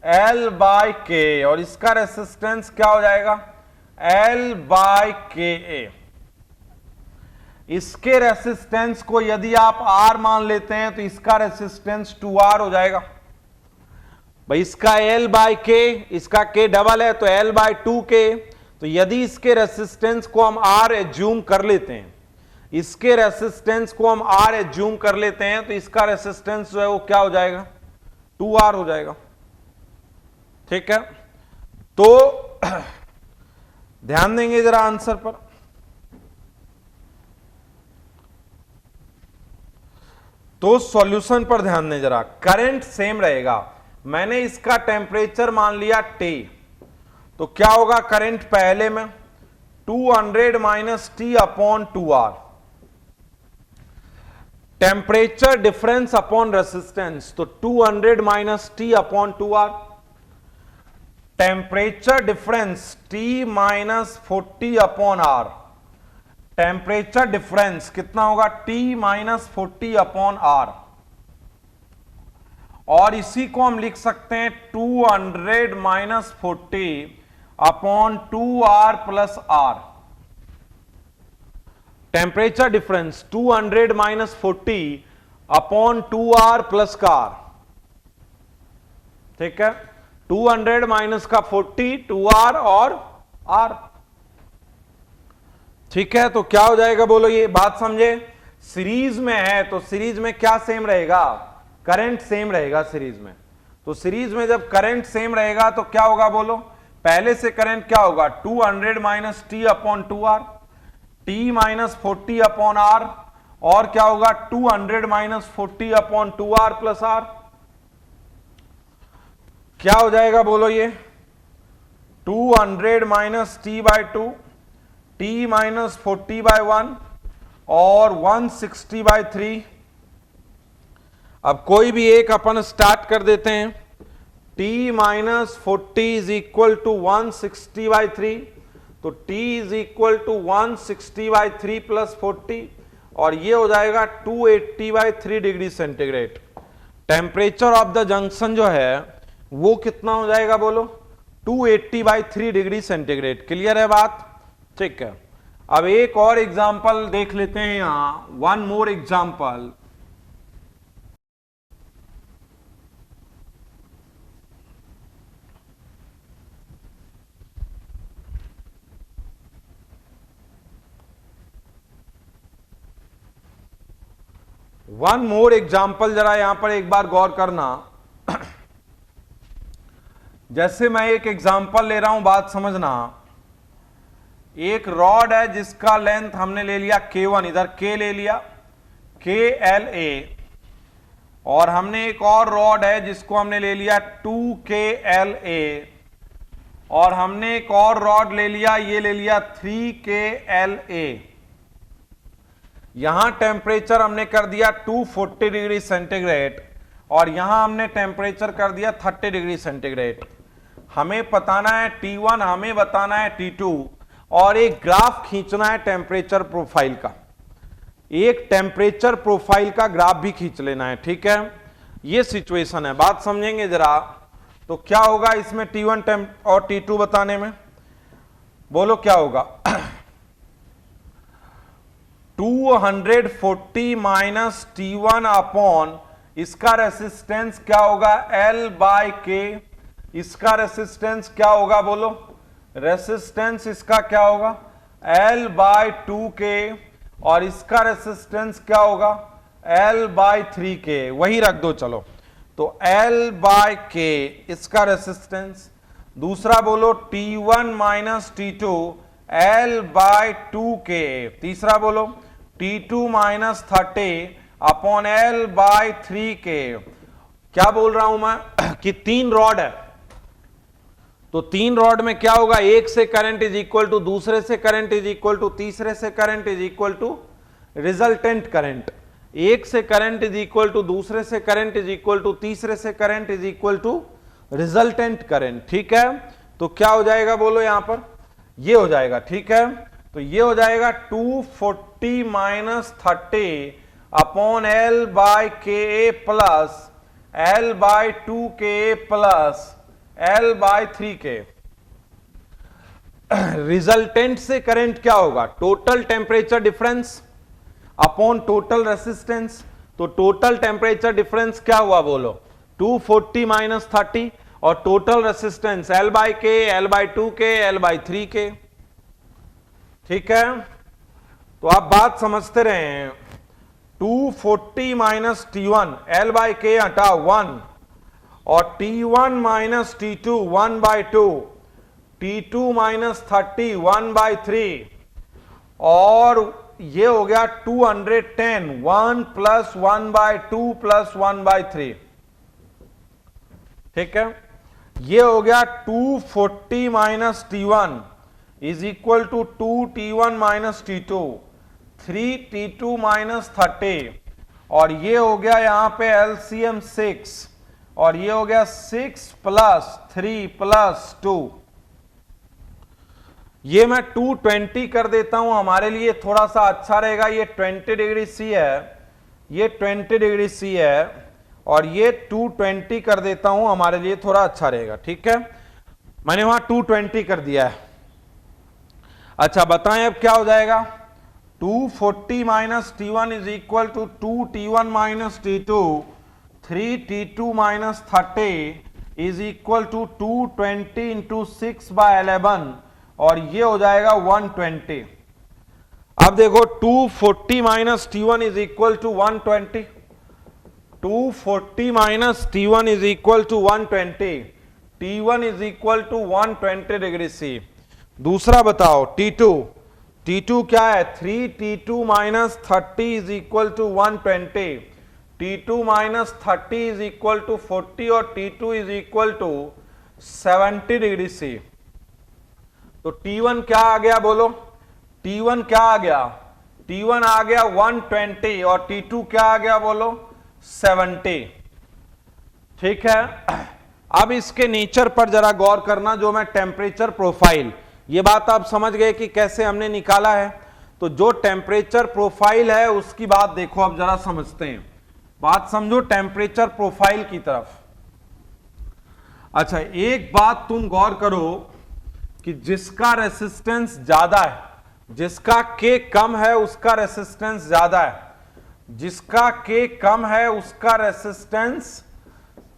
L बाय K, और इसका रेसिस्टेंस क्या हो जाएगा, L बाय KA। इसके रेसिस्टेंस को यदि आप R मान लेते हैं तो इसका रेसिस्टेंस 2R हो जाएगा। भाई इसका L बाय के, इसका K डबल है तो L बाय 2K। तो यदि इसके रेसिस्टेंस को हम R एज्यूम कर लेते हैं, इसके रेसिस्टेंस को हम R एज्यूम कर लेते हैं, तो इसका रेसिस्टेंस जो है वो क्या हो जाएगा, 2R हो जाएगा। ठीक है, तो ध्यान देंगे जरा आंसर पर। तो सॉल्यूशन पर ध्यान दें जरा। करंट सेम रहेगा, मैंने इसका टेम्परेचर मान लिया T, तो क्या होगा करंट पहले में 200 minus T upon 2R। Temperature difference upon resistance, तो 200 minus T upon 2R। Temperature difference T minus 40 upon R। Temperature difference कितना होगा, T माइनस 40 अपॉन R। और इसी को हम लिख सकते हैं 200 minus 40 upon 2R plus R। Temperature difference 200 minus 40 upon 2R plus का R। ठीक है, 200 माइनस का 40, 2R और R। ठीक है, तो क्या हो जाएगा बोलो, ये बात समझे। सीरीज में है तो सीरीज में क्या सेम रहेगा, करंट सेम रहेगा सीरीज में। तो सीरीज में जब करंट सेम रहेगा तो क्या होगा बोलो, पहले से करंट क्या होगा 200 minus T upon 2R, T minus 40 upon R, और क्या होगा 200 minus 40 upon 2R plus R। क्या हो जाएगा बोलो ये 200 minus T by 2, T minus 40 by 1 और 160 बाय 3। अब कोई भी एक अपन स्टार्ट कर देते हैं। T minus 40 is equal to 160 by 3, तो T is equal to 160 by 3 plus 40, और ये हो जाएगा 280 by 3 degree centigrade. Temperature of the junction जो है वो कितना हो जाएगा बोलो, 280 बाय 3 डिग्री सेंटीग्रेड। क्लियर है बात। ठीक है, अब एक और एग्जांपल देख लेते हैं यहां, one more example. One more example, जरा यहां पर एक बार गौर करना। जैसे मैं एक एग्जाम्पल ले रहा हूं, बात समझना। एक रॉड है जिसका लेंथ हमने ले लिया K1, इधर K ले लिया, KLA, और हमने एक और रॉड है जिसको हमने ले लिया 2KLA, और हमने एक और रॉड ले लिया, ये ले लिया 3KLA। यहां टेम्परेचर हमने कर दिया 240 डिग्री सेंटीग्रेड, और यहां हमने टेम्परेचर कर दिया 30 डिग्री सेंटीग्रेड। हमें बताना है T1, हमें बताना है T2, और एक ग्राफ खींचना है टेम्परेचर प्रोफाइल का। एक टेम्परेचर प्रोफाइल का ग्राफ भी खींच लेना है। ठीक है, ये सिचुएशन है, बात समझेंगे जरा। तो क्या होगा इसमें T1 और T2 बताने में, बोलो क्या होगा। 240 माइनस T1 अपॉन इसका रेसिस्टेंस क्या होगा L बाय K। इसका रेसिस्टेंस क्या होगा बोलो, रेसिस्टेंस इसका क्या होगा L बाय 2K, और इसका रेसिस्टेंस क्या होगा L बाय 3K। वही रख दो चलो, तो L बाय K इसका रेसिस्टेंस। दूसरा बोलो T1 minus T2 L bye 2K। तीसरा बोलो T2 minus 30 upon L by 3K। क्या बोल रहा हूं मैं कि 3 रॉड है, तो 3 रॉड में क्या होगा, एक से करंट इज इक्वल टू दूसरे से करंट इज इक्वल टू तीसरे से current is equal to resultant current. एक से करंट इज इक्वल टू दूसरे से करंट इज इक्वल टू तीसरे से current is equal to resultant current. ठीक है, तो क्या हो जाएगा बोलो यहां पर, ये हो जाएगा। ठीक है, तो ये हो जाएगा 240 minus 30 upon L by KA plus L by 2KA plus L by 3K। Resultant से करंट क्या होगा, total temperature difference upon total resistance. तो टोटल टेम्परेचर डिफरेंस क्या हुआ बोलो, 240 माइनस 30 और total resistance L by K, L by 2 K, L by 3 के। ठीक है, तो आप बात समझते रहे। 240 माइनस T1 L बाई के हटा 1 और T1 minus T2 1 by 2, T2 minus 30 1 by 3 और ये हो गया 210 1 प्लस 1 बाई 2 प्लस 1 बाई 3। ठीक है, ये हो गया 240 minus T1 is equal to 2T1 minus T2, 3T2 minus 30 और ये हो गया यहां पे LCM 6 और ये हो गया 6 प्लस 3 प्लस 2। ये मैं 220 कर देता हूं, हमारे लिए थोड़ा सा अच्छा रहेगा। ये 20 डिग्री सी है, ये 20 डिग्री सी है और ये 220 कर देता हूं, हमारे लिए थोड़ा अच्छा रहेगा। ठीक है, मैंने वहां 220 कर दिया है। अच्छा बताएं अब क्या हो जाएगा। 240 minus T1 is equal to 2T1 minus T2, 3T2 minus 30 is equal to 220 into 6 by 11 और ये हो जाएगा 120। अब देखो 240 minus T1 is equal to 120, 240 minus T1 is equal to 120, T1 is equal to 120 degree C. दूसरा बताओ T2, T2 क्या है, 3T2 minus 30 is equal to 120, T2 minus 30 is equal to 40 और T2 is equal to 70 degree C. तो T1 क्या आ गया बोलो, T1 क्या आ गया, T1 आ गया 120 और T2 क्या आ गया बोलो 70। ठीक है, अब इसके नेचर पर जरा गौर करना, जो मैं टेम्परेचर प्रोफाइल, ये बात आप समझ गए कि कैसे हमने निकाला है। तो जो टेम्परेचर प्रोफाइल है उसकी बात देखो, अब जरा समझते हैं, बात समझो टेम्परेचर प्रोफाइल की तरफ। अच्छा एक बात तुम गौर करो कि जिसका रेसिस्टेंस ज्यादा है, जिसका K कम है उसका रेसिस्टेंस ज्यादा है, जिसका K कम है उसका रेसिस्टेंस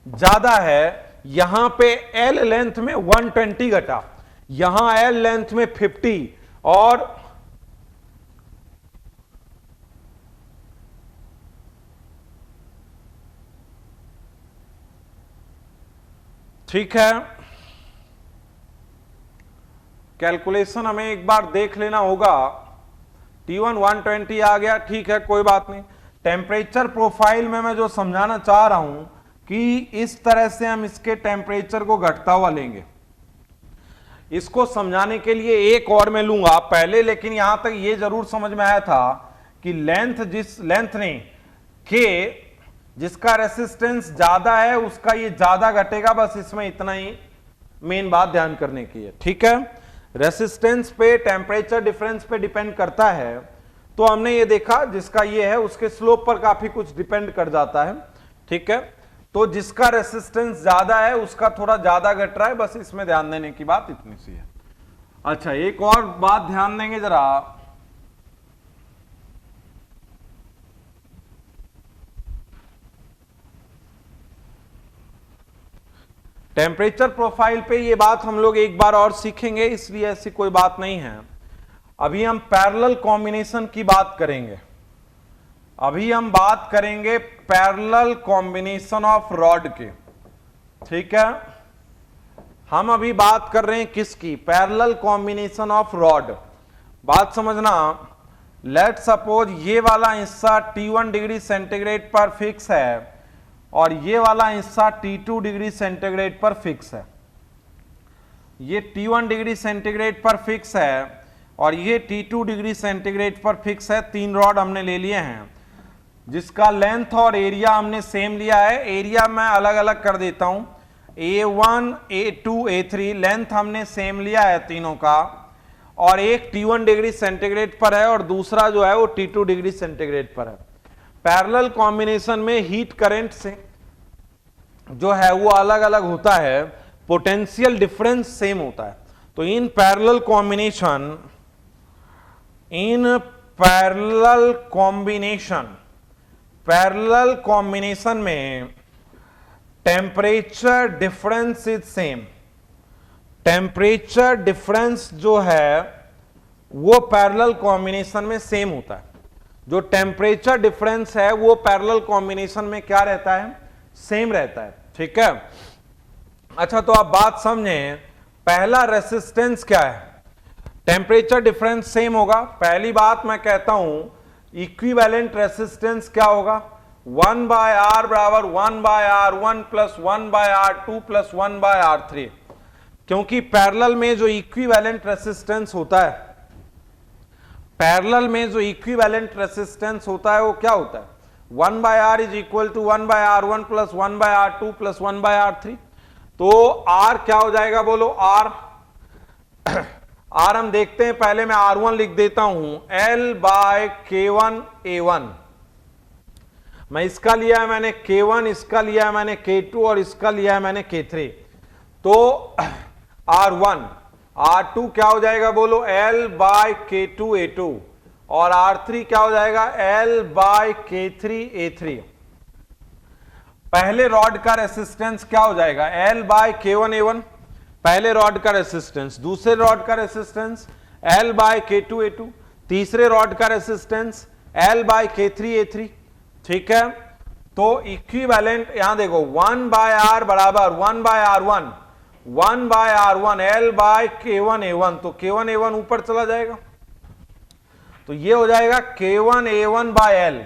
ज्यादा है। यहां पे L लेंथ में 120 घटा, यहां L लेंथ में 50 और ठीक है, कैलकुलेशन हमें एक बार देख लेना होगा। T1 120 आ गया, ठीक है कोई बात नहीं। टेम्परेचर प्रोफाइल में मैं जो समझाना चाह रहा हूं कि इस तरह से हम इसके टेम्परेचर को घटता हुआ लेंगे। इसको समझाने के लिए एक और मैं लूंगा पहले, लेकिन यहां तक ये जरूर समझ में आया था कि लेंथ, जिस लेंथ ने K जिसका रेसिस्टेंस ज्यादा है उसका ये ज्यादा घटेगा, बस इसमें इतना ही मेन बात ध्यान करने की है। ठीक है, रेसिस्टेंस पे टेम्परेचर डिफरेंस पे डिपेंड करता है। तो हमने ये देखा जिसका ये है उसके स्लोप पर काफी कुछ डिपेंड कर जाता है। ठीक है, तो जिसका रेसिस्टेंस ज्यादा है उसका थोड़ा ज्यादा घट रहा है, बस इसमें ध्यान देने की बात इतनी सी है। अच्छा एक और बात ध्यान देंगे जरा, टेम्परेचर प्रोफाइल पे ये बात हम लोग एक बार और सीखेंगे, इसलिए ऐसी कोई बात नहीं है। अभी हम पैरेलल कॉम्बिनेशन की बात करेंगे, अभी हम बात करेंगे पैरेलल कॉम्बिनेशन ऑफ रॉड के। ठीक है, हम अभी बात कर रहे हैं किसकी, पैरेलल कॉम्बिनेशन ऑफ रॉड। बात समझना, लेट सपोज ये वाला हिस्सा T1 डिग्री सेंटीग्रेड पर फिक्स है और ये वाला हिस्सा T2 डिग्री सेंटीग्रेड पर फिक्स है। ये T1 डिग्री सेंटीग्रेड पर फिक्स है और ये T2 डिग्री सेंटीग्रेड पर फिक्स है। तीन रॉड हमने ले लिए हैं जिसका लेंथ और एरिया हमने सेम लिया है। एरिया मैं अलग अलग कर देता हूं, A1 A2 A3 लेंथ हमने सेम लिया है तीनों का, और एक T1 डिग्री सेंटीग्रेड पर है और दूसरा जो है वो T2 डिग्री सेंटीग्रेड पर है। पैरेलल कॉम्बिनेशन में हीट करंट से जो है वो अलग अलग होता है, पोटेंशियल डिफरेंस सेम होता है। तो in parallel combination, parallel combination में temperature difference is same, temperature difference जो है वो पैरेलल कॉम्बिनेशन में सेम होता है। जो टेम्परेचर डिफरेंस है वो पैरेलल कॉम्बिनेशन में क्या रहता है, सेम रहता है। ठीक है, अच्छा तो आप बात समझें, पहला रेसिस्टेंस क्या है, टेम्परेचर डिफरेंस सेम होगा। पहली बात मैं कहता हूं इक्विवेलेंट रेसिस्टेंस क्या होगा, 1/R बराबर 1/R1 plus 1/R2 plus 1/R3, क्योंकि पैरेलल में जो इक्विवेलेंट रेसिस्टेंस होता है, पैरेलल में जो इक्विवेलेंट रेसिस्टेंस होता है वो क्या होता है, 1/R is equal to 1/R1 plus 1/R2 plus 1/R3। तो R क्या हो जाएगा बोलो, R R हम देखते हैं, पहले मैं R1 लिख देता हूं, L/K1A1। मैं इसका लिया है मैंने K1, इसका लिया है मैंने K2 और इसका लिया है मैंने K3। तो R1, R2 क्या हो जाएगा बोलो, L/K2A2 और R3 क्या हो जाएगा, L/K3A3। पहले रॉड का रेसिस्टेंस क्या हो जाएगा, L/K1A1 पहले रॉड का रेसिस्टेंस, दूसरे रॉड का रेसिस्टेंस L/K2A2, तीसरे रॉड का रेसिस्टेंस L/K3A3। ठीक है, तो इक्विवेलेंट यहां देखो 1/R बराबर 1/R1, 1/R1 L/K1A1, तो K1A1 ऊपर चला जाएगा, तो ये हो जाएगा K1A1/L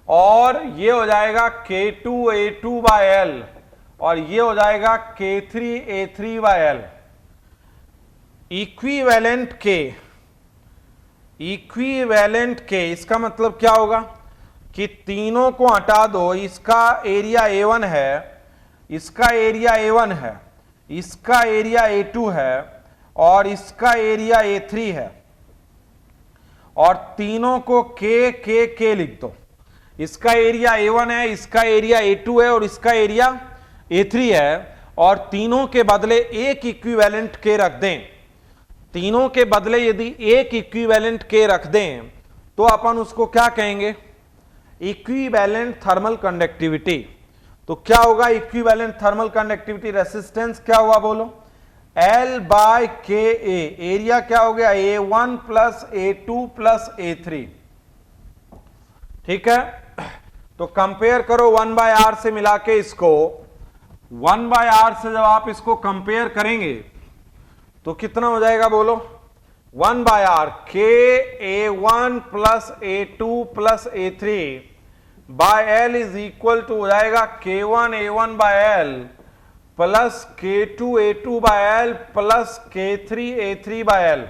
और ये हो जाएगा K2A2/L और ये हो जाएगा K3A3/L। इक्विवेलेंट के इसका मतलब क्या होगा कि तीनों को हटा दो, इसका एरिया A1 है, इसका एरिया A1 है, इसका एरिया A2 है और इसका एरिया A3 है, और तीनों को K लिख दो। इसका एरिया A1 है, इसका एरिया A2 है और इसका एरिया A3 है, और तीनों के बदले एक इक्विवेलेंट K रख दें, तीनों के बदले यदि एक इक्विवेलेंट K रख दें तो अपन उसको क्या कहेंगे, इक्विवेलेंट थर्मल कंडक्टिविटी। तो क्या होगा इक्विवेलेंट थर्मल कंडक्टिविटी, रेसिस्टेंस क्या हुआ बोलो, L/KA, एरिया क्या हो गया, A1 plus A2 plus A3। ठीक है, तो कंपेयर करो 1/R से मिला के इसको, 1/R से जब आप इसको कंपेयर करेंगे तो कितना हो जाएगा बोलो, 1/R KA1 plus A2 plus A3 by L is equal to हो जाएगा K1A1/L plus K2A2/L plus K3A3/L।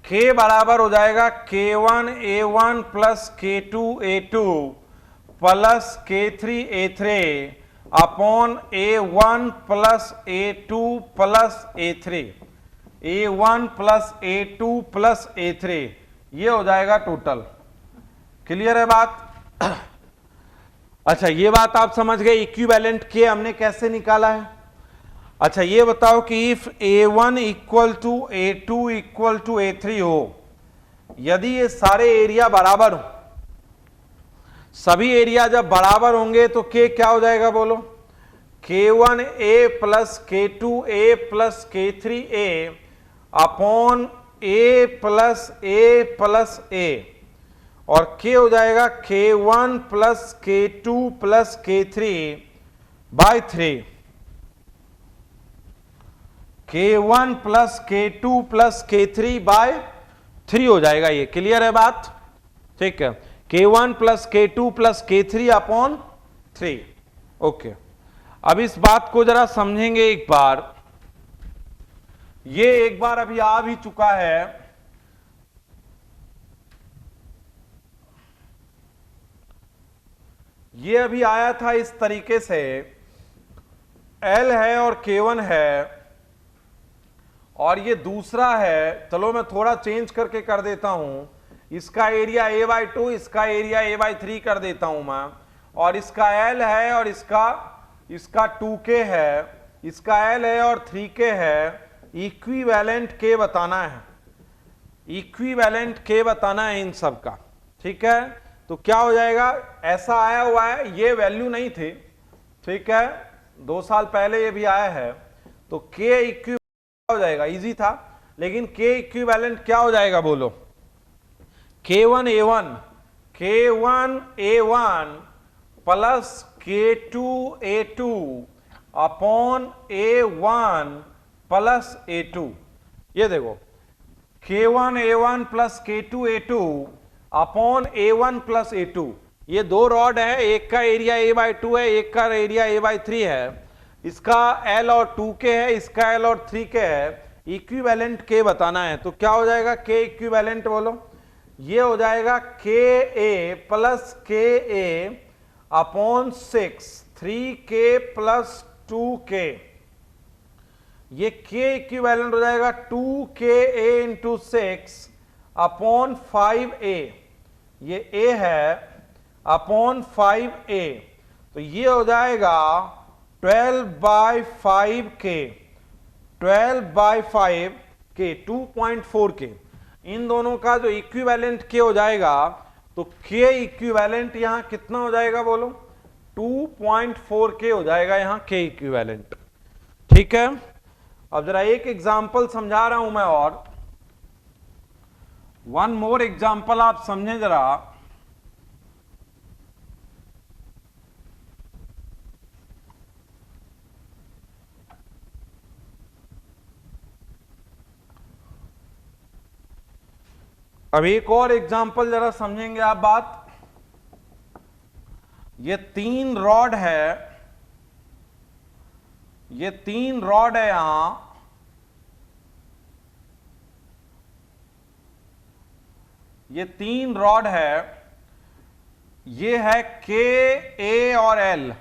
K बराबर हो जाएगा K1A1 plus K2A2 plus K3A3 upon A1 plus A2 plus A3, A1 plus A2 plus A3, ये हो जाएगा total. Clear है बात? अच्छा ये बात आप समझ गए, इक्विवेलेंट के हमने कैसे निकाला है। अच्छा ये बताओ कि if A1 equal to A2 equal to A3 हो, यदि ये सारे एरिया बराबर हो, सभी एरिया जब बराबर होंगे तो K क्या हो जाएगा बोलो, K1A plus K2A plus K3A upon A plus A और K हो जाएगा K1 plus K2 plus K3 by 3, K1 plus K2 plus K3 by 3 हो जाएगा ये। क्लियर है बात? ठीक है, K1 plus K2 plus K3 upon 3। Okay, अब इस बात को जरा समझेंगे एक बार। ये एक बार अभी आ भी चुका है, ये अभी आया था इस तरीके से, L है और K1 है और ये दूसरा है, चलो मैं थोड़ा चेंज करके कर देता हूं, इसका एरिया A/2, इसका एरिया A/3 कर देता हूं मैं, और इसका L है और इसका 2K है, इसका L है और 3K है। इक्विवेलेंट K बताना है, इक्विवेलेंट K बताना है इन सब का। ठीक है, तो क्या हो जाएगा, ऐसा आया हुआ है, ये वैल्यू नहीं थे, ठीक है, 2 साल पहले ये भी आया है। तो के इक्विवेलेंट हो जाएगा, इजी था, लेकिन के इक्विवेलेंट क्या हो जाएगा बोलो? K1A1 plus K2A2 upon A1 plus A2। ये देखो K1A1 plus K2A2 upon A1 plus A2। ये दो रॉड है, एक का एरिया A/2 है, एक का एरिया A/3 है। इसका L और 2K है, इसका L और 3K है। इक्विवेलेंट K बताना है, तो क्या हो जाएगा K इक्विवेलेंट बोलो? ये हो जाएगा KA plus KA upon 6 3K plus 2K। ये K इक्विवेलेंट हो जाएगा 2KA इंटू 6 अपॉन 5A। ये A है अपॉन 5A, तो ये हो जाएगा 12/5K 12/5K 2.4K। इन दोनों का जो इक्विवेलेंट K हो जाएगा, तो K इक्विवेलेंट यहां कितना हो जाएगा बोलो? 2.4K हो जाएगा यहां K इक्विवेलेंट। ठीक है, अब जरा एक एग्जांपल समझा रहा हूं मैं, और वन मोर एग्जांपल आप समझें जरा। अब एक और एग्जांपल जरा समझेंगे आप बात। ये 3 रॉड है, ये 3 रॉड है यहां, ये 3 रॉड है, ये है K, A और L।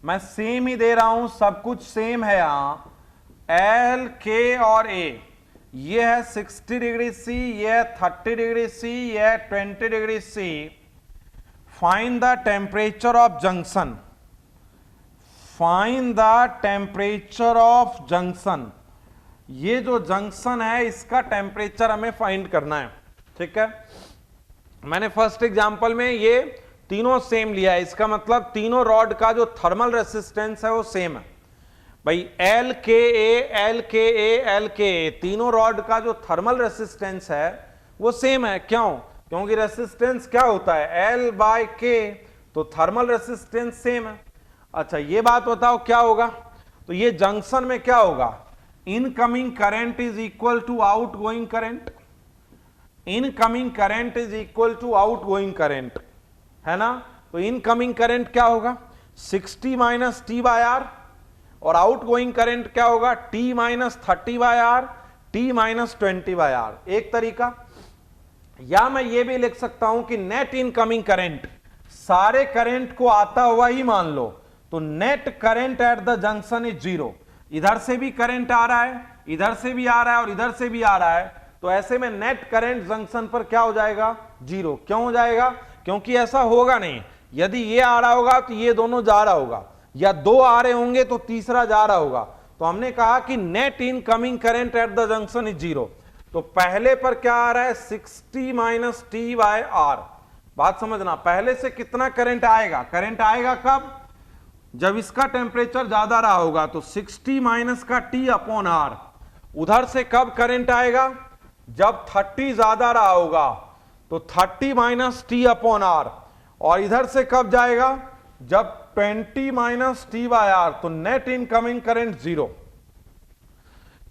मैं सेम ही दे रहा हूं, सब कुछ सेम है यहां, L, K और A। ये है 60 डिग्री C, ये है 30 डिग्री C, ये है 20 degree C। Find the temperature of junction, find the temperature of junction. ये जो जंक्शन है इसका टेम्परेचर हमें फाइंड करना है। ठीक है, मैंने फर्स्ट एग्जांपल में ये तीनों सेम लिया है, इसका मतलब तीनों रॉड का जो थर्मल रेसिस्टेंस है वो सेम है भाई। LKA तीनों रॉड का जो थर्मल रेसिस्टेंस है वो सेम है। क्यों? क्योंकि रेसिस्टेंस क्या होता है? L/K, तो थर्मल रेसिस्टेंस सेम है। अच्छा, ये बात बताओ क्या होगा? तो ये जंक्शन में क्या होगा? Incoming current is equal to outgoing current, incoming current is equal to outgoing current, है ना? तो इनकमिंग करंट क्या होगा? 60 माइनस T/R, और आउटगोइंग करंट क्या होगा? T minus 30/R, T minus 20/R। एक तरीका, या मैं ये भी लिख सकता हूं कि नेट इनकमिंग करंट, सारे करंट को आता हुआ ही मान लो, तो net current at the junction is 0। इधर से भी करंट आ रहा है, इधर से भी आ रहा है, और इधर से भी आ रहा है, तो ऐसे में नेट करंट जंक्शन पर क्या हो जाएगा? 0। क्यों हो जाएगा? क्योंकि ऐसा होगा नहीं, यदि ये आ रहा होगा तो ये दोनों जा रहा होगा, या 2 आ रहे होंगे तो तीसरा जा रहा होगा। तो हमने कहा कि net incoming current at the junction is 0। तो पहले पर क्या आ रहा है? 60 माइनस T/R। बात समझना, पहले से कितना करंट आएगा? करंट आएगा कब? जब इसका टेम्परेचर ज्यादा रहा होगा, तो 60 माइनस का T/R। उधर से कब करंट आएगा? जब 30 ज्यादा रहा होगा, तो 30 माइनस T/R। और इधर से कब जाएगा? जब 20 माइनस T/R, तो net incoming current 0।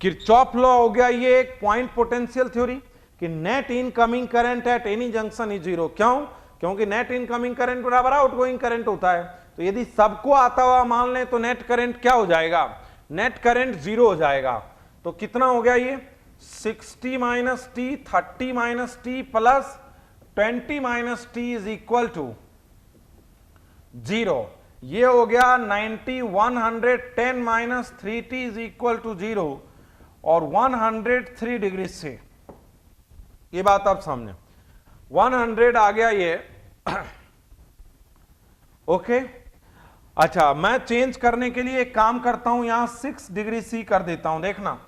Kirchhoff law हो गया ये एक पॉइंट पोटेंशियल थ्योरी, कि net incoming current at any junction is 0। क्यों? क्योंकि नेट इनकमिंग करंट बराबर आउटगोइंग करंट होता है। तो यदि सबको आता हुआ मान लें, तो नेट करंट क्या हो जाएगा? नेट करंट 0 हो जाएगा। तो कितना हो गया ये? 60 minus T, 30 minus T plus 20 minus T is equal to 0। ये हो गया 90, 110 minus 3T is equal to 0, और 103 डिग्री से। ये बात आप समझे, 100 आ गया ये। ओके, अच्छा, मैं चेंज करने के लिए एक काम करता हूं, यहां 6 डिग्री C कर देता हूं। देखना,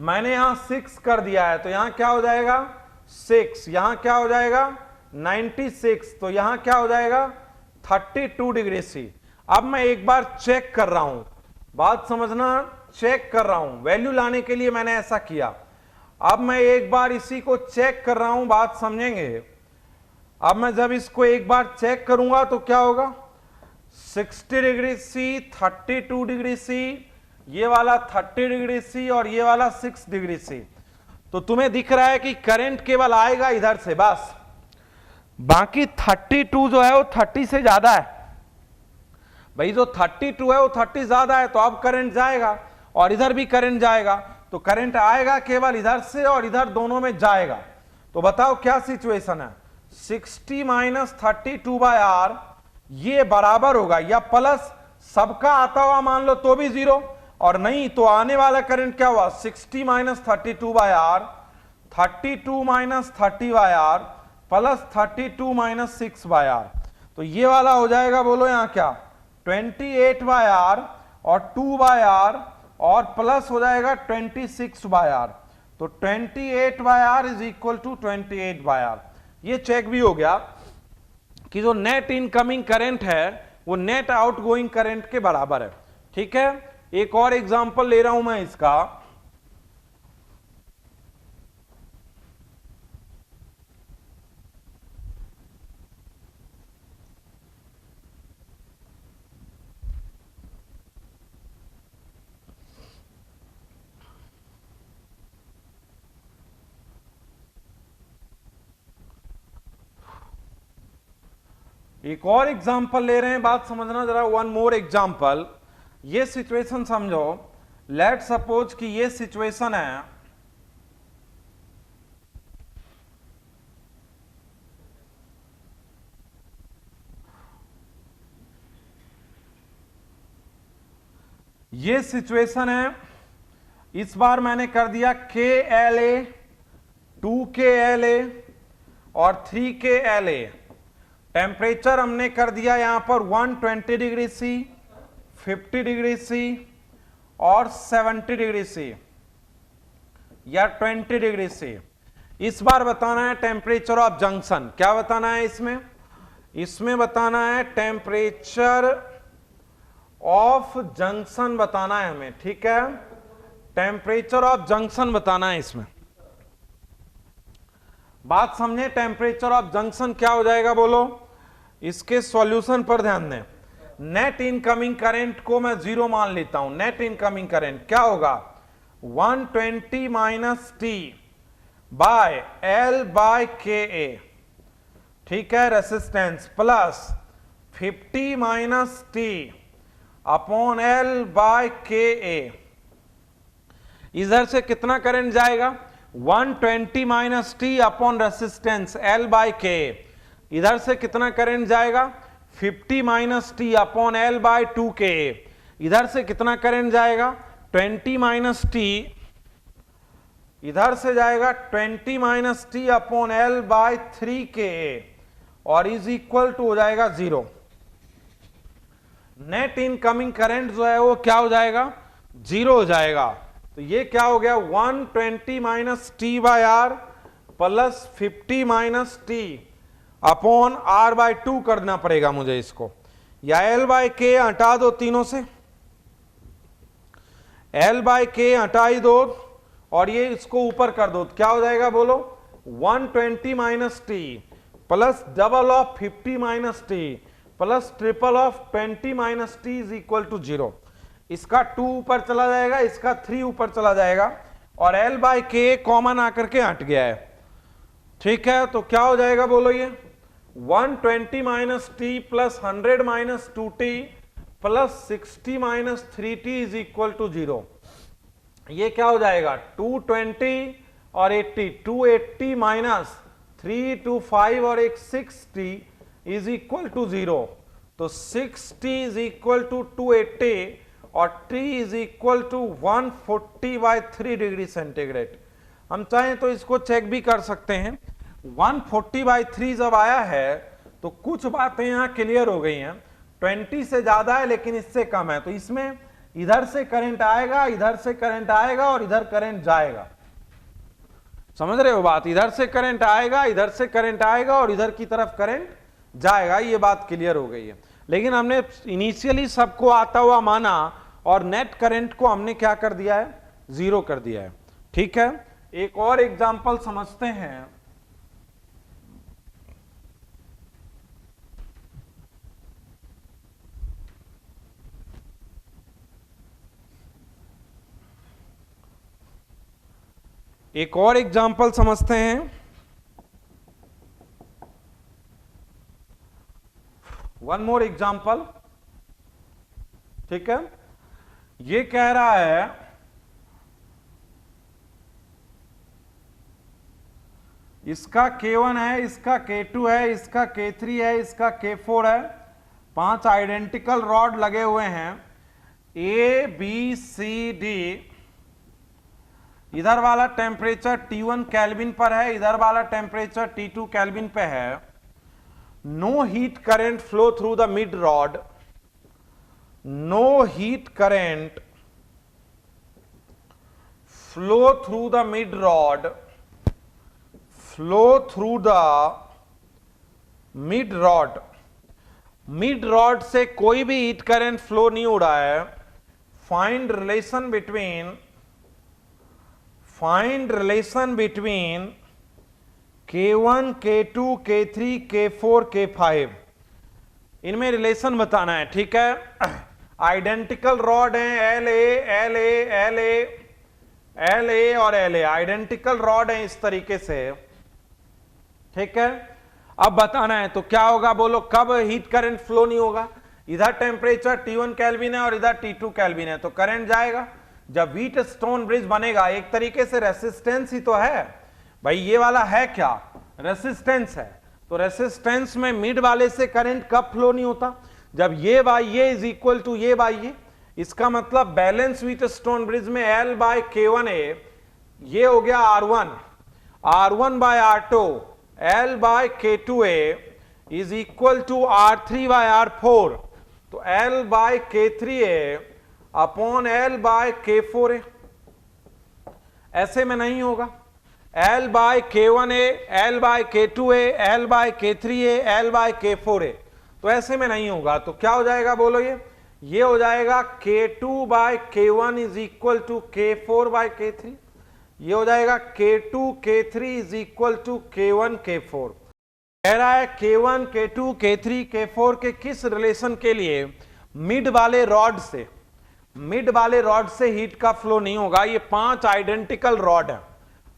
मैंने यहां 6 कर दिया है, तो यहां क्या हो जाएगा? 6। यहां क्या हो जाएगा? 96। तो यहां क्या हो जाएगा? 32 डिग्री C। अब मैं एक बार चेक कर रहा हूं, बात समझना, चेक कर रहा हूं, वैल्यू लाने के लिए मैंने ऐसा किया। अब मैं एक बार इसी को चेक कर रहा हूं, बात समझेंगे। अब मैं जब इसको एक बार चेक करूंगा तो क्या होगा, 60 डिग्री सी, 32 डिग्री सी, ये वाला 30 डिग्री सी और ये वाला 6 डिग्री सी। तो तुम्हें दिख रहा है कि करंट केवल आएगा इधर से बस, बाकी 32 जो है वो 30 से ज्यादा है। भाई जो 32 है वो 30 ज्यादा है, तो अब करंट जाएगा और इधर भी करंट जाएगा, तो करंट आएगा केवल इधर से और इधर दोनों में जाएगा। तो बताओ क्या सिचुएशन है, 60 माइनस 32/R ये बराबर होगा या प्लस, सबका आता हुआ मान लो तो भी 0, और नहीं तो आने वाला करंट क्या हुआ, 60 minus 32/R, 32 minus 30/R plus 32 minus 6/R। तो ये वाला हो जाएगा, बोलो यहां क्या, 28/R और 2/R और प्लस हो जाएगा 26/R। तो 28/R is equal to 28/R। ये चेक भी हो गया कि जो नेट इनकमिंग करंट है वो नेट आउटगोइंग करंट के बराबर है। ठीक है, एक और एग्जांपल ले रहा हूं मैं इसका। एक और एग्जांपल ले रहे हैं, बात समझना जरा, वन मोर एग्जांपल। ये सिचुएशन समझो, लेट सपोज कि ये सिचुएशन है, ये सिचुएशन है, इस बार मैंने कर दिया KLA, 2KLA और 3KLA। टेम्परेचर हमने कर दिया यहां पर 120 डिग्री सी, 50 डिग्री सी और 70 डिग्री सी या 20 डिग्री सी। इस बार बताना है टेम्परेचर ऑफ जंक्शन। क्या बताना है इसमें, इसमें बताना है टेम्परेचर ऑफ जंक्शन बताना है हमें। ठीक है, टेम्परेचर ऑफ जंक्शन बताना है इसमें। बात समझे, टेम्परेचर ऑफ जंक्शन क्या हो जाएगा बोलो, इसके सॉल्यूशन पर ध्यान दें। नेट इनकमिंग करंट को मैं 0 मान लेता हूं। नेट इनकमिंग करंट क्या होगा, 120 minus T by L by KA। ठीक है, resistance plus 50 minus T upon L by KA। इधर से कितना करंट जाएगा, 120 minus T upon resistance L by KA। इधर से कितना करंट जाएगा, 50 minus T upon L by 2KA। इधर से कितना करंट जाएगा, 20 माइनस टी, इधर से जाएगा 20 minus T upon L by 3KA और इज इक्वल टू हो जाएगा 0। नेट इनकमिंग करंट जो है वो क्या हो जाएगा, 0 हो जाएगा। तो ये क्या हो गया, 120 माइनस टी बाय R प्लस 50 minus T upon R by 2 करना पड़ेगा मुझे इसको, या L बाय K हटा दो तीनों से, L बाय K हटाई दो और ये इसको ऊपर कर दो, क्या हो जाएगा बोलो, 120 minus T plus double of 50 minus T plus triple of 20 minus T is equal to 0। इसका 2 ऊपर चला जाएगा, इसका 3 ऊपर चला जाएगा और L बाय K कॉमन आकर के हट गया है। ठीक है, तो क्या हो जाएगा बोलो, ये 120 minus T plus 100 minus 2t प्लस 60 minus 3t is equal to 0। ये क्या हो जाएगा, 220 और 80, 280 माइनस 325 और एक 6t इज इक्वल टू 0। तो 6t इज इक्वल टू 280 और t is equal to 140 by 3 degree centigrade. हम चाहें तो इसको चेक भी कर सकते हैं। 140 बाई 3 जब आया है तो कुछ बातें यहां क्लियर हो गई हैं। 20 से ज्यादा है लेकिन इससे कम है, तो इसमें इधर से करंट आएगा, इधर से करंट आएगा और इधर करंट जाएगा। समझ रहे हो बात, इधर से करंट आएगा, इधर से करंट आएगा और इधर की तरफ करंट जाएगा। ये बात क्लियर हो गई है। लेकिन हमने इनिशियली सबको आता हुआ माना और नेट करंट को हमने क्या कर दिया है, 0 कर दिया है। ठीक है, एक और एग्जांपल समझते हैं। एक और एग्जांपल समझते हैं। One more example. ठीक है, ये कह रहा है इसका K1 है, इसका K2 है, इसका K3 है, इसका K4 है। 5 आइडेंटिकल रॉड लगे हुए हैं A B C D। इधर वाला टेम्परेचर T1 केल्विन पर है, इधर वाला टेम्परेचर T2 केल्विन पे है। No heat current flow through the mid rod, no heat current flow through the mid rod, flow through the mid rod. Mid rod से कोई भी हीट करंट फ्लो नहीं हो रहा है। Find relation between K1, K2, K3, K4, K5, इनमें relation बताना है। ठीक है, आइडेंटिकल रॉड हैं LA और LA आइडेंटिकल रॉड हैं इस तरीके से। ठीक है, अब बताना है तो क्या होगा, बोलो कब हीट करंट फ्लो नहीं होगा। इधर टेम्परेचर T1 केल्विन है और इधर T2 केल्विन है, तो करंट जाएगा। जब व्हीट स्टोन ब्रिज बनेगा, एक तरीके से रेसिस्टेंस ही तो है भाई, ये वाला है क्या, रेसिस्टेंस है। तो रेसिस्टेंस में मिड वाले से करंट कब फ्लो नहीं होता, जब ये बाय ये इज इक्वल टू ये बाय ये। इसका मतलब बैलेंस व्हीट स्टोन ब्रिज में L बाय K1A, ये हो गया R1 by R2, L by K2A is equal to R3 by R4, तो L by K3A upon L by K4A। ऐसे में नहीं होगा, L by K1A, L by K2A, L by K3A, L by K4A, तो ऐसे में नहीं होगा। तो क्या हो जाएगा बोलो, ये हो जाएगा K2 by K1 is equal to K4 by K3, ये हो जाएगा K2 K3 is equal to K1 K4। कह रहा है K1 K2 K3 K4 के किस रिलेशन के लिए मिड वाले रॉड से हीट का फ्लो नहीं होगा। ये 5 आइडेंटिकल रॉड है,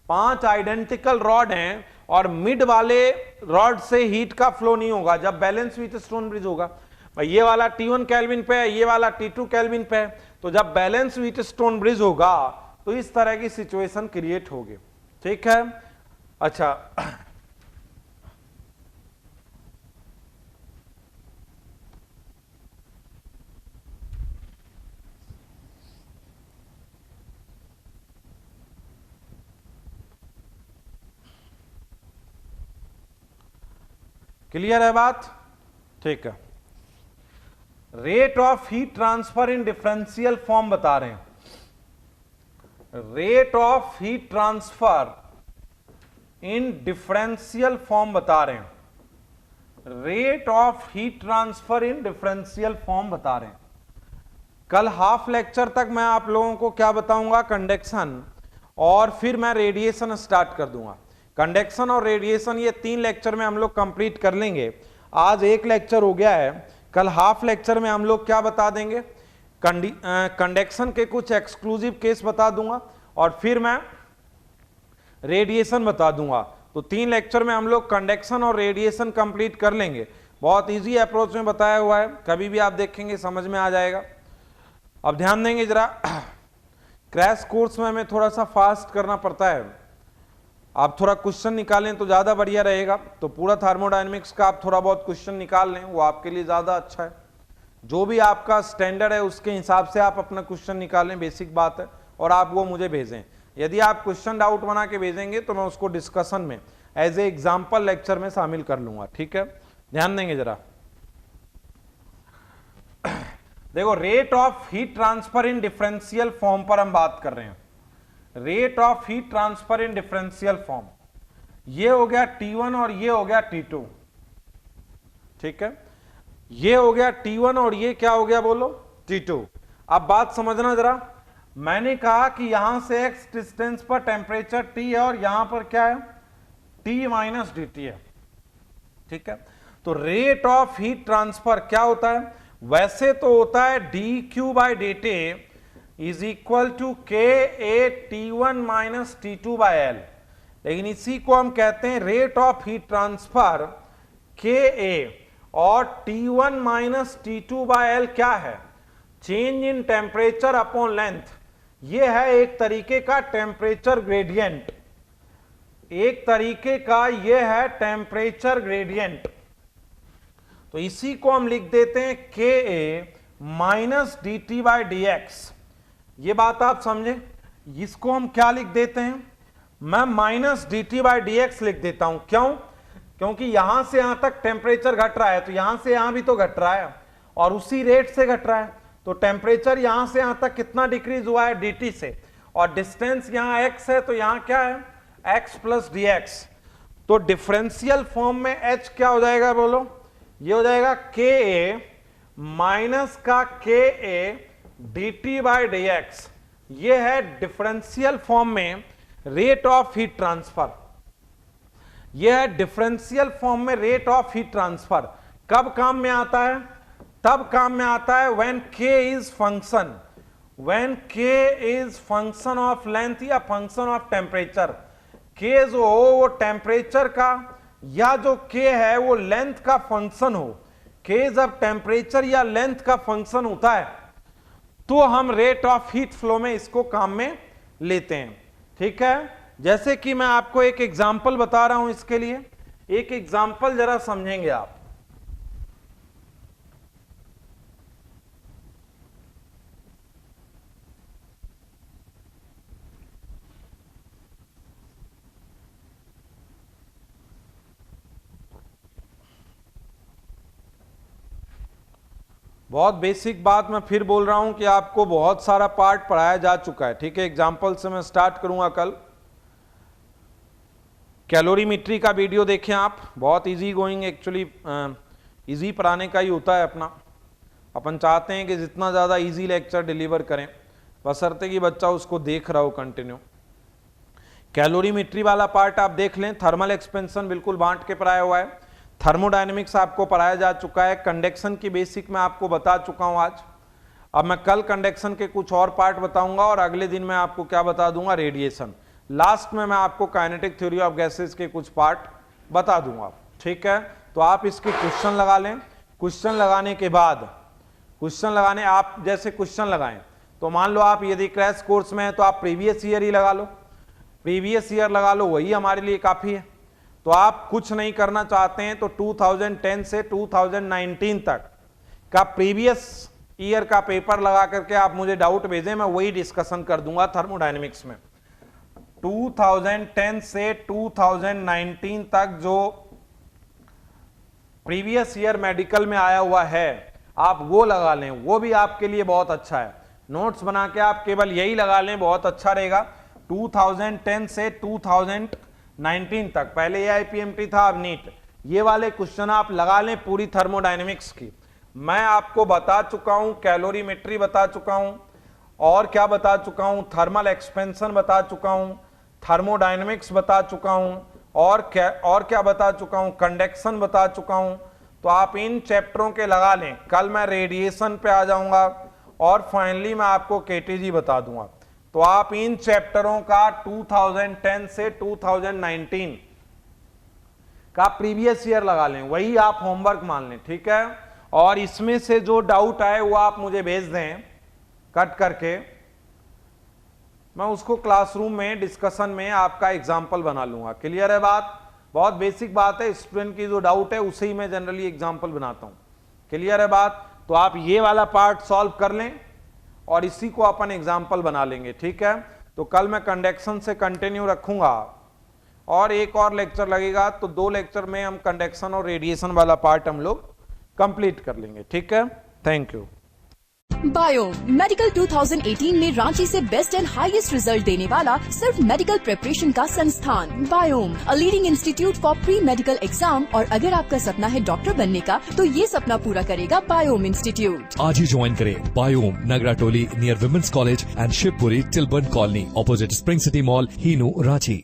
5 आइडेंटिकल रॉड हैं और मिड वाले रॉड से हीट का फ्लो नहीं होगा जब बैलेंस व्हीट स्टोन ब्रिज होगा। भाई ये वाला T1 केल्विन पे है, ये वाला T2 केल्विन पे है, तो जब बैलेंस व्हीट स्टोन ब्रिज होगा तो इस तरह की सिचुएशन क्रिएट होगी। ठीक है, अच्छा क्लियर है बात। ठीक है, rate of heat transfer in differential form बता रहे हैं। Rate of heat transfer in differential form बता रहे हैं। Rate of heat transfer in differential form बता रहे हैं। कल हाफ लेक्चर तक मैं आप लोगों को क्या बताऊंगा, कंडक्शन, और फिर मैं रेडिएशन स्टार्ट कर दूंगा। कंडक्शन और रेडिएशन ये 3 लेक्चर में हम लोग कंप्लीट कर लेंगे। आज 1 लेक्चर हो गया है, कल हाफ लेक्चर में हम लोग क्या बता देंगे, कंडक्शन के कुछ एक्सक्लूसिव केस बता दूंगा और फिर मैं रेडिएशन बता दूंगा। तो 3 लेक्चर में हम लोग कंडक्शन और रेडिएशन कंप्लीट कर लेंगे। बहुत इजी अप्रोच में बताया हुआ है, कभी भी आप देखेंगे समझ में आ जाएगा। अब ध्यान देंगे जरा, क्रैश कोर्स में हमें थोड़ा सा फास्ट करना पड़ता है। आप थोड़ा क्वेश्चन निकालें तो ज़्यादा बढ़िया रहेगा। तो पूरा थर्मोडायनेमिक्स का आप थोड़ा बहुत क्वेश्चन निकाल लें, वो आपके लिए ज़्यादा अच्छा है। जो भी आपका स्टैंडर्ड है उसके हिसाब से आप अपना क्वेश्चन निकालें, बेसिक बात है, और आप वो मुझे भेजें। यदि आप क्वेश्चन डाउट बना के भेजेंगे तो मैं उसको डिस्कशन में एज ए एग्जाम्पल लेक्चर में शामिल कर लूंगा। ठीक है, ध्यान देंगे जरा। देखो, rate of heat transfer in differential form पर हम बात कर रहे हैं। Rate of heat transfer in differential form, ये हो गया T1 और ये हो गया T2। ठीक है, ये हो गया T1 और ये क्या हो गया बोलो, T2। अब बात समझना जरा, मैंने कहा कि यहां से x डिस्टेंस पर टेम्परेचर T है और यहां पर क्या है, T माइनस dt है, ठीक है। तो रेट ऑफ हीट ट्रांसफर क्या होता है, वैसे तो होता है dq by dt is equal to K A T1 minus T2 by L, लेकिन इसी को हम कहते हैं रेट ऑफ हीट ट्रांसफर के ए, और T1 minus T2 by L क्या है, change in temperature upon length. ये है एक तरीके का टेम्परेचर ग्रेडियंट, एक तरीके का ये है टेम्परेचर ग्रेडियंट। तो इसी को हम लिख देते हैं K A minus D T by D X. ये बात आप समझे, इसको हम क्या लिख देते हैं, मैं minus D T by D x लिख देता हूं। क्यों, क्योंकि यहां से यहां तक टेम्परेचर घट रहा है, तो यहां से यहां भी तो घट रहा है और उसी रेट से घट रहा है। तो टेम्परेचर यहां से यहां तक कितना डिक्रीज हुआ है, dt से, और डिस्टेंस यहां x है, तो यहां क्या है, x प्लस डी एक्स। तो डिफरेंशियल फॉर्म में h क्या हो जाएगा बोलो, ये हो जाएगा के ए माइनस का के A D T by D X. ये है डिफरेंशियल फॉर्म में रेट ऑफ हीट ट्रांसफर। यह है डिफरेंशियल फॉर्म में रेट ऑफ हीट ट्रांसफर। कब काम में आता है, तब काम में आता है when k is function, when k is function of length या फंक्शन ऑफ टेम्परेचर। k जो हो वो टेम्परेचर का या जो k है वो लेंथ का फंक्शन हो। k जब टेम्परेचर या लेंथ का फंक्शन होता है तो हम रेट ऑफ हीट फ्लो में इसको काम में लेते हैं, ठीक है। जैसे कि मैं आपको एक एग्जांपल बता रहा हूं, इसके लिए एक एग्जांपल जरा समझेंगे आप। बहुत बेसिक बात मैं फिर बोल रहा हूं कि आपको बहुत सारा पार्ट पढ़ाया जा चुका है, ठीक है। एग्जांपल से मैं स्टार्ट करूंगा कल। कैलोरीमेट्री का वीडियो देखें आप, बहुत इजी गोइंग, एक्चुअली इजी पढ़ाने का ही होता है अपना। अपन चाहते हैं कि जितना ज़्यादा इजी लेक्चर डिलीवर करें, बशर्ते कि बच्चा उसको देख रहा हो कंटिन्यू। कैलोरीमेट्री वाला पार्ट आप देख लें। थर्मल एक्सपेंशन बिल्कुल बांट के पढ़ाया हुआ है। थर्मोडायनेमिक्स आपको पढ़ाया जा चुका है। कंडक्शन की बेसिक मैं आपको बता चुका हूं आज। अब मैं कल कंडक्शन के कुछ और पार्ट बताऊंगा और अगले दिन मैं आपको क्या बता दूंगा, रेडिएशन। लास्ट में मैं आपको काइनेटिक थ्योरी ऑफ गैसेस के कुछ पार्ट बता दूंगा, ठीक है। तो आप इसके क्वेश्चन लगा लें। क्वेश्चन लगाने के बाद, क्वेश्चन लगाने आप जैसे क्वेश्चन लगाएं तो मान लो आप यदि क्रैश कोर्स में है तो आप प्रीवियस ईयर ही लगा लो, प्रीवियस ईयर लगा लो, वही हमारे लिए काफ़ी है। तो आप कुछ नहीं करना चाहते हैं तो 2010 से 2019 तक का प्रीवियस ईयर का पेपर लगा करके आप मुझे डाउट भेजें, मैं वही डिस्कशन कर दूंगा थर्मोडायनेमिक्स में। 2010 से 2019 तक जो प्रीवियस ईयर मेडिकल में आया हुआ है आप वो लगा लें, वो भी आपके लिए बहुत अच्छा है। नोट्स बना के आप केवल यही लगा लें, बहुत अच्छा रहेगा। 2010 से 2019 तक, पहले ये आईपीएमटी था, अब नीट। ये वाले क्वेश्चन आप लगा लें पूरी थर्मोडायनेमिक्स की। मैं आपको बता चुका हूं, कैलोरीमेट्री बता चुका हूं, और क्या बता चुका हूं, थर्मल एक्सपेंशन बता चुका हूं, थर्मोडायनेमिक्स बता चुका हूं, और क्या बता चुका हूं, कंडक्शन बता चुका हूं। तो आप इन चैप्टरों के लगा लें। कल मैं रेडिएशन पे आ जाऊंगा और फाइनली मैं आपको केटीजी बता दूंगा। तो आप इन चैप्टरों का 2010 से 2019 का प्रीवियस ईयर लगा लें, वही आप होमवर्क मान लें, ठीक है। और इसमें से जो डाउट आए वो आप मुझे भेज दें कट करके, मैं उसको क्लासरूम में डिस्कशन में आपका एग्जाम्पल बना लूंगा। क्लियर है बात? बहुत बेसिक बात है, स्टूडेंट की जो डाउट है उसे ही मैं जनरली एग्जाम्पल बनाता हूं। क्लियर है बात? तो आप ये वाला पार्ट सॉल्व कर लें और इसी को अपन एग्जाम्पल बना लेंगे, ठीक है। तो कल मैं कंडक्शन से कंटिन्यू रखूंगा और एक और लेक्चर लगेगा, तो 2 लेक्चर में हम कंडक्शन और रेडिएशन वाला पार्ट हम लोग कंप्लीट कर लेंगे, ठीक है। Thank you. बायोम मेडिकल 2018 में रांची से बेस्ट एंड हाईएस्ट रिजल्ट देने वाला सिर्फ मेडिकल प्रिपरेशन का संस्थान biome, a leading institute for pre medical exam. और अगर आपका सपना है डॉक्टर बनने का, तो ये सपना पूरा करेगा बायोम इंस्टीट्यूट। आज ही ज्वाइन करें Biome, Nagratoli near women's college and Shivpuri Tilburn colony, opposite spring city mall, Hinoo, Ranchi.